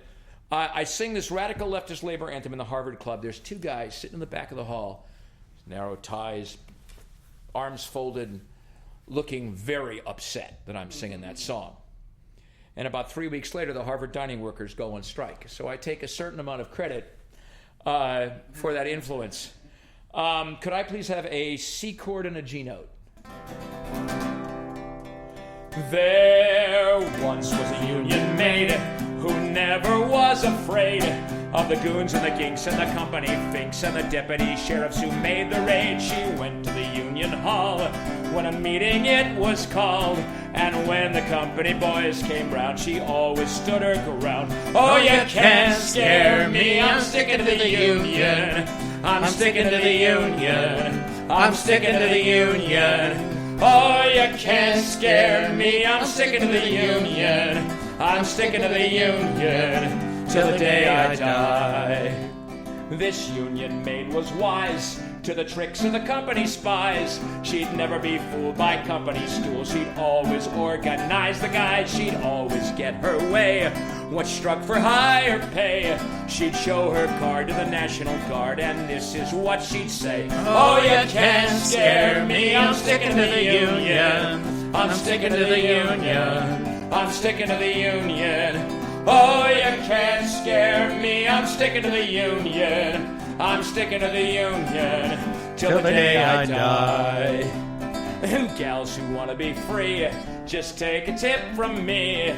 I sing this radical leftist labor anthem in the Harvard Club. There's 2 guys sitting in the back of the hall, narrow ties, arms folded, looking very upset that I'm singing that song. And about 3 weeks later, the Harvard dining workers go on strike. So I take a certain amount of credit for that influence. Could I please have a C chord and a G note? There once was a union maid who never was afraid of the goons and the ginks and the company finks and the deputy sheriffs who made the raid. She went to the union hall when a meeting it was called, and when the company boys came round, she always stood her ground. Oh, you can't scare me, I'm sticking to the union. I'm sticking to the union. I'm sticking to the union. Oh, you can't scare me, I'm sticking to the union. I'm sticking to the union till the day I die. This union maid was wise to the tricks of the company spies. She'd never be fooled by company stools. She'd always organize the guys. She'd always get her way. What struck for higher pay? She'd show her card to the National Guard, and this is what she'd say. Oh, you can't scare me. I'm sticking to the union. I'm sticking to the union. I'm sticking to the union. Oh, you can't scare me. I'm sticking to the union. I'm sticking to the union till the day I die. And gals who want to be free, just take a tip from me.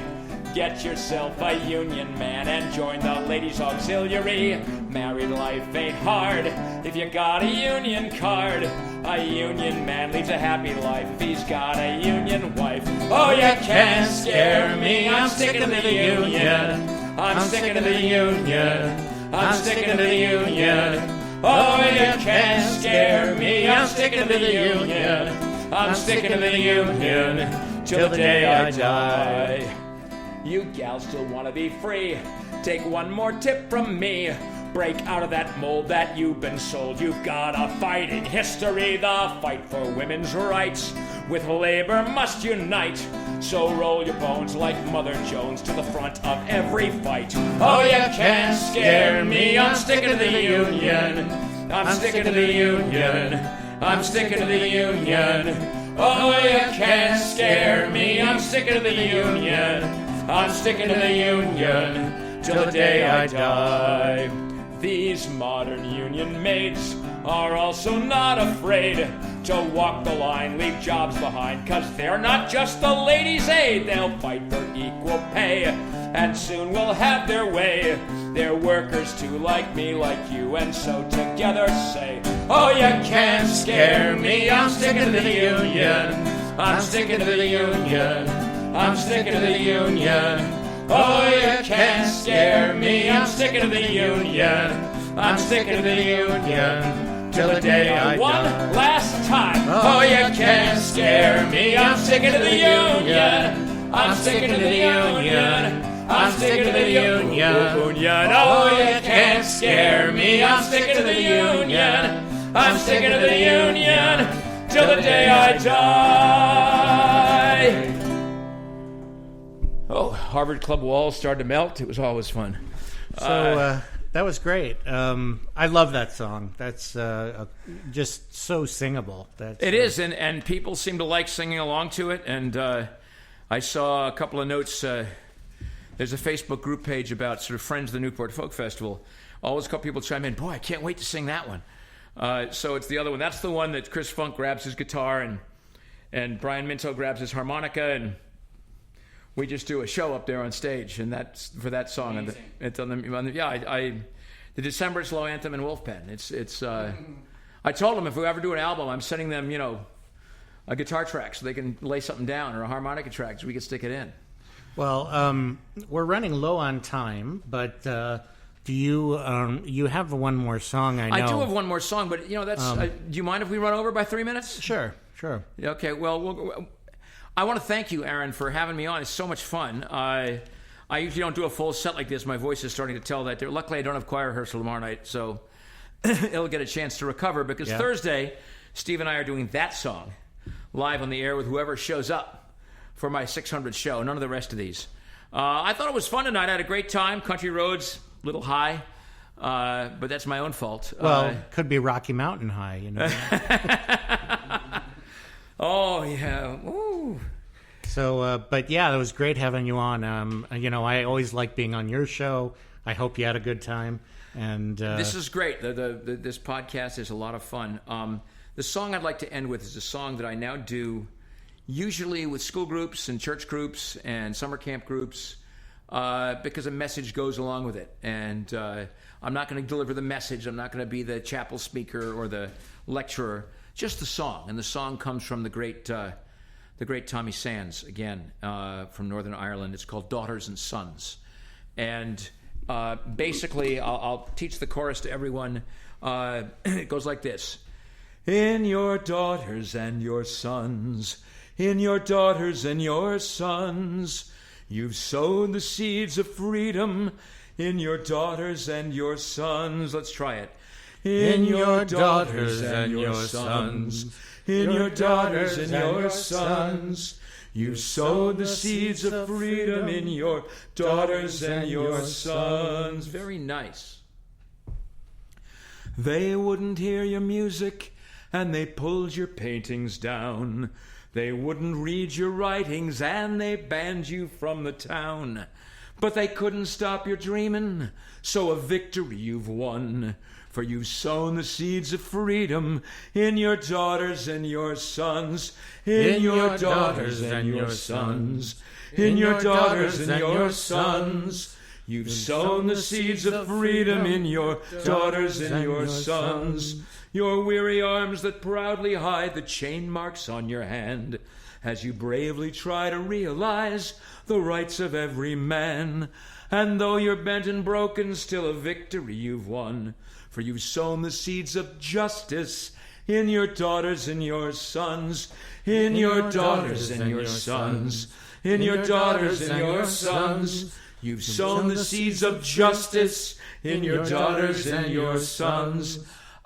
Get yourself a union man and join the ladies' auxiliary. Married life ain't hard if you got a union card. A union man leads a happy life if he's got a union wife. Oh, you can't scare me. I'm sticking to the union. I'm sticking to the union. I'm sticking to the union. Oh, you can't scare me. I'm sticking to the union. I'm sticking to the union till the day I die. You gals still want to be free? Take one more tip from me. Break out of that mold that you've been sold. You've got a fight in history, the fight for women's rights. With labor must unite. So roll your bones like Mother Jones to the front of every fight. Oh, you can't scare me. I'm sticking to the union. I'm sticking to the union. I'm sticking to the union. Oh, you can't scare me. I'm sticking to the union. I'm sticking to the union till the day I die. These modern union maids are also not afraid to walk the line, leave jobs behind, 'cause they're not just the ladies' aid. They'll fight for equal pay, and soon will have their way. They're workers too, like me, like you, and so together say, oh, you can't scare me. I'm sticking to the union. I'm sticking to the union. I'm sticking to the union. Oh, you can't scare me. I'm sticking to the union. I'm sticking to the union till the day I die. One last time. Oh, you can't scare me. I'm sticking to the union. I'm sticking to the union. I'm sticking to the union. Oh, you can't scare me. I'm sticking to the union. I'm sticking to the union till the day I die. Oh, Harvard Club walls started to melt. It was always fun. So that was great. I love that song. That's just so singable. It is, and people seem to like singing along to it. And I saw a couple of notes. There's a Facebook group page about sort of Friends of the Newport Folk Festival. Always a couple people chime in, boy, I can't wait to sing that one. So it's the other one. That's the one that Chris Funk grabs his guitar and Brian Minto grabs his harmonica, and we just do a show up there on stage, and that's for that song. And it's on the the December Slow Anthem and Wolfpen. It's. I told them if we ever do an album, I'm sending them, a guitar track so they can lay something down, or a harmonica track so we can stick it in. Well, we're running low on time, but do you have one more song? I know. I do have one more song, but that's. Do you mind if we run over by 3 minutes? Sure. Okay. Well, I want to thank you, Aaron, for having me on. It's so much fun. I usually don't do a full set like this. My voice is starting to tell that. Luckily, I don't have choir rehearsal tomorrow night, so it'll get a chance to recover. Because Thursday, Steve and I are doing that song live on the air with whoever shows up for my 600th show. None of the rest of these. I thought it was fun tonight. I had a great time. Country roads, a little high, but that's my own fault. Well, could be Rocky Mountain high, Oh, yeah. Ooh. So, but yeah, it was great having you on. I always like being on your show. I hope you had a good time. And this is great. This podcast is a lot of fun. The song I'd like to end with is a song that I now do usually with school groups and church groups and summer camp groups because a message goes along with it. And I'm not going to deliver the message. I'm not going to be the chapel speaker or the lecturer. Just the song, and the song comes from the great Tommy Sands, again, from Northern Ireland. It's called Daughters and Sons. And basically, I'll teach the chorus to everyone. It goes like this. In your daughters and your sons, in your daughters and your sons, you've sown the seeds of freedom in your daughters and your sons. Let's try it. In your daughters and your sons. In your daughters and your sons. You've sowed the seeds of freedom in your daughters and your sons. Very nice. They wouldn't hear your music, and they pulled your paintings down. They wouldn't read your writings, and they banned you from the town. But they couldn't stop your dreaming, so a victory you've won. For you've sown the seeds of freedom in your daughters and your sons. In your daughters and your sons. In your daughters and your sons. You've sown the seeds of freedom in your daughters and your sons. Your weary arms that proudly hide the chain marks on your hand, as you bravely try to realize the rights of every man. And though you're bent and broken, still a victory you've won. For you've sown the seeds of justice in your daughters and your sons. In your daughters and your sons. In your daughters and your sons. You've sown the seeds of justice in your daughters and your sons.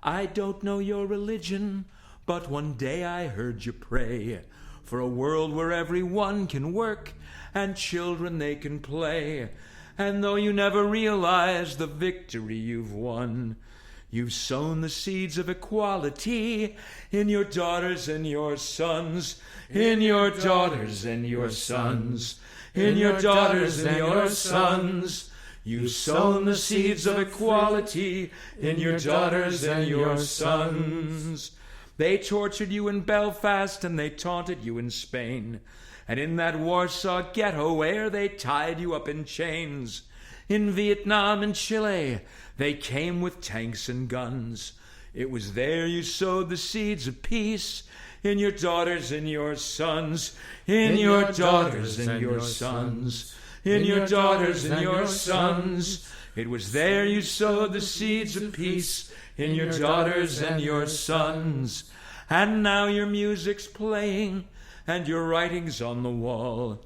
I don't know your religion, but one day I heard you pray for a world where everyone can work and children they can play. And though you never realize the victory you've won, you've sown the seeds of equality in your daughters and your sons. In your daughters and your sons. In your daughters and your sons. You've sown the seeds of equality in your daughters and your sons. They tortured you in Belfast and they taunted you in Spain. And in that Warsaw ghetto where they tied you up in chains. In Vietnam and Chile, they came with tanks and guns. It was there you sowed the seeds of peace in your daughters and your sons. In your daughters and your sons. In your daughters and your sons. It was there you sowed the seeds of peace in your daughters and your sons. And now your music's playing and your writing's on the wall.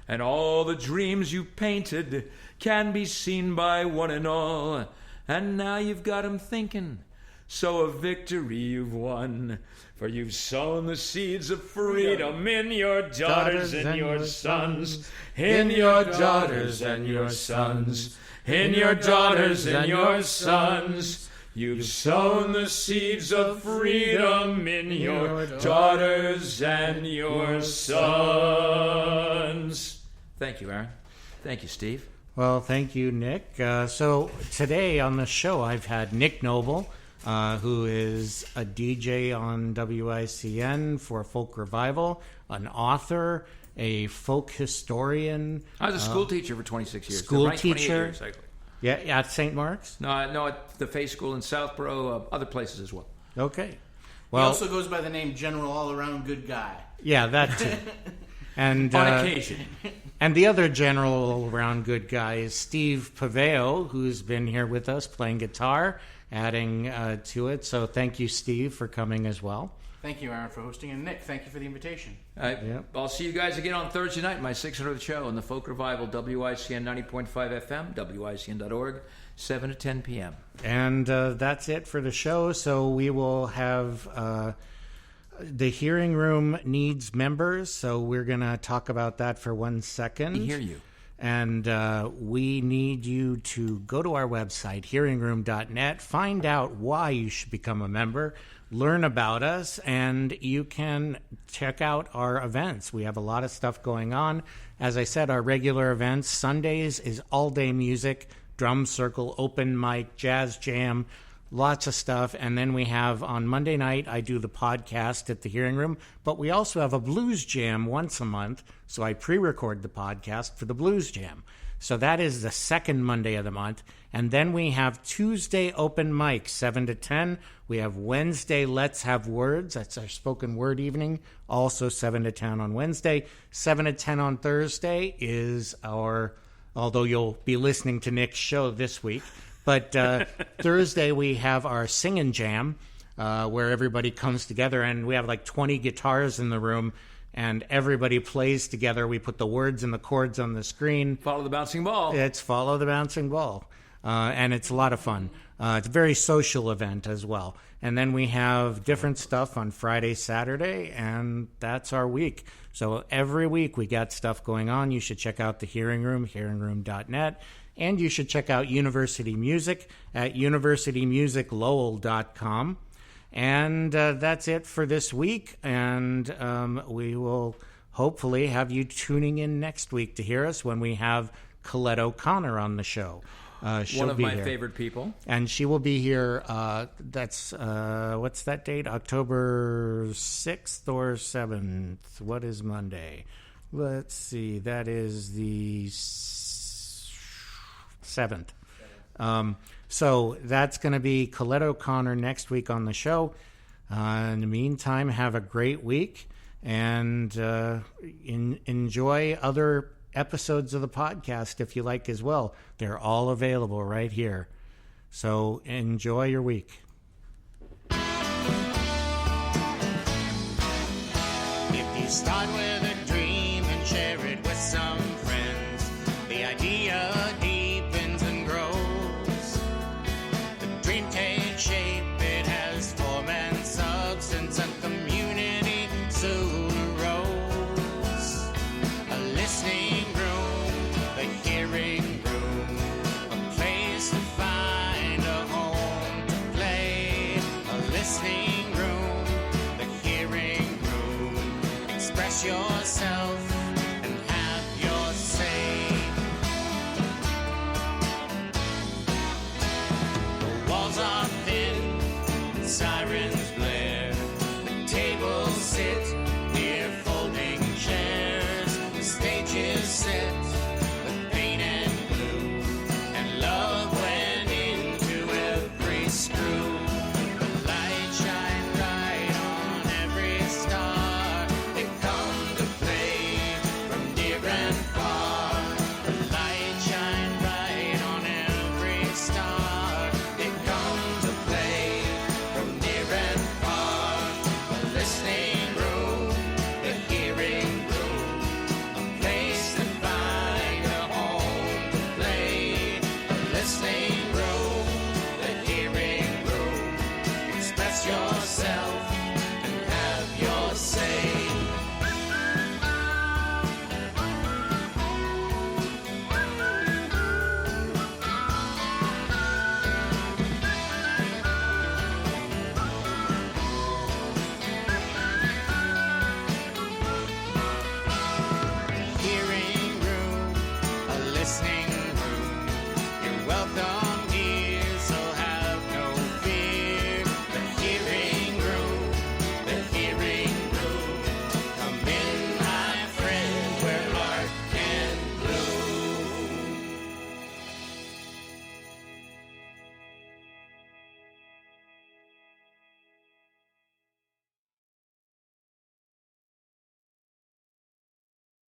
And all the dreams you painted can be seen by one and all. And now you've got 'em thinking, so a victory you've won. For you've sown the seeds of freedom in your daughters and your sons. In your daughters and your sons. In your daughters and your sons. You've sown the seeds of freedom in your daughters and your sons. Thank you, Aaron. Thank you, Steve. Well, thank you, Nick. So today on the show, I've had Nick Noble, who is a DJ on WICN for Folk Revival, an author, a folk historian. I was a school teacher for 26 years. School Right, 28 teacher. years, actually. Yeah, at St. Mark's? No, at the Faith School in Southborough, other places as well. Okay. He Well, also goes by the name General All-Around Good Guy. yeah, that too. And, On occasion. And the other general all-around good guy is Steve Paveo, who's been here with us playing guitar, adding to it. So thank you, Steve, for coming as well. Thank you, Aaron, for hosting. And Nick, thank you for the invitation. I'll see you guys again on Thursday night, my 600th show in the Folk Revival, WICN 90.5 FM, WICN.org, 7 to 10 p.m. And that's it for the show. So we will have the hearing room needs members. So we're going to talk about that for 1 second. I hear you. And we need you to go to our website, hearingroom.net, find out why you should become a member, learn about us, and you can check out our events. We have a lot of stuff going on. As I said, our regular events, Sundays is all-day music, drum circle, open mic, jazz jam, lots of stuff. And then we have on Monday night, I do the podcast at the Hearing Room, but we also have a blues jam once a month. So I pre-record the podcast for the blues jam. So that is the second Monday of the month. And then we have Tuesday open mic, 7 to 10. We have Wednesday Let's Have Words. That's our spoken word evening. Also 7 to 10 on Wednesday. 7 to 10 on Thursday is our, although you'll be listening to Nick's show this week, but Thursday we have our singing jam where everybody comes together, and we have like 20 guitars in the room, and everybody plays together. We put the words and the chords on the screen. Follow the bouncing ball. It's Follow the Bouncing Ball. And it's a lot of fun. It's a very social event as well. And then we have different stuff on Friday, Saturday, and that's our week. So every week we got stuff going on. You should check out the Hearing Room, hearingroom.net. And you should check out University Music at universitymusiclowell.com. And that's it for this week. And we will hopefully have you tuning in next week to hear us when we have Colette O'Connor on the show. One of my favorite people. And she will be here, that's, what's that date? October 6th or 7th? What is Monday? Let's see, that is the 7th. So that's going to be Colette O'Connor next week on the show. In the meantime, have a great week and enjoy other episodes of the podcast if you like as well. They're all available right here. So enjoy your week. If you start with a dream and share it with some friends, the idea deepens and grows. The dream takes shape, it has form and substance, a community soon arose. A listening room, the hearing room, a place to find a home to play. A listening room, the hearing room, express yourself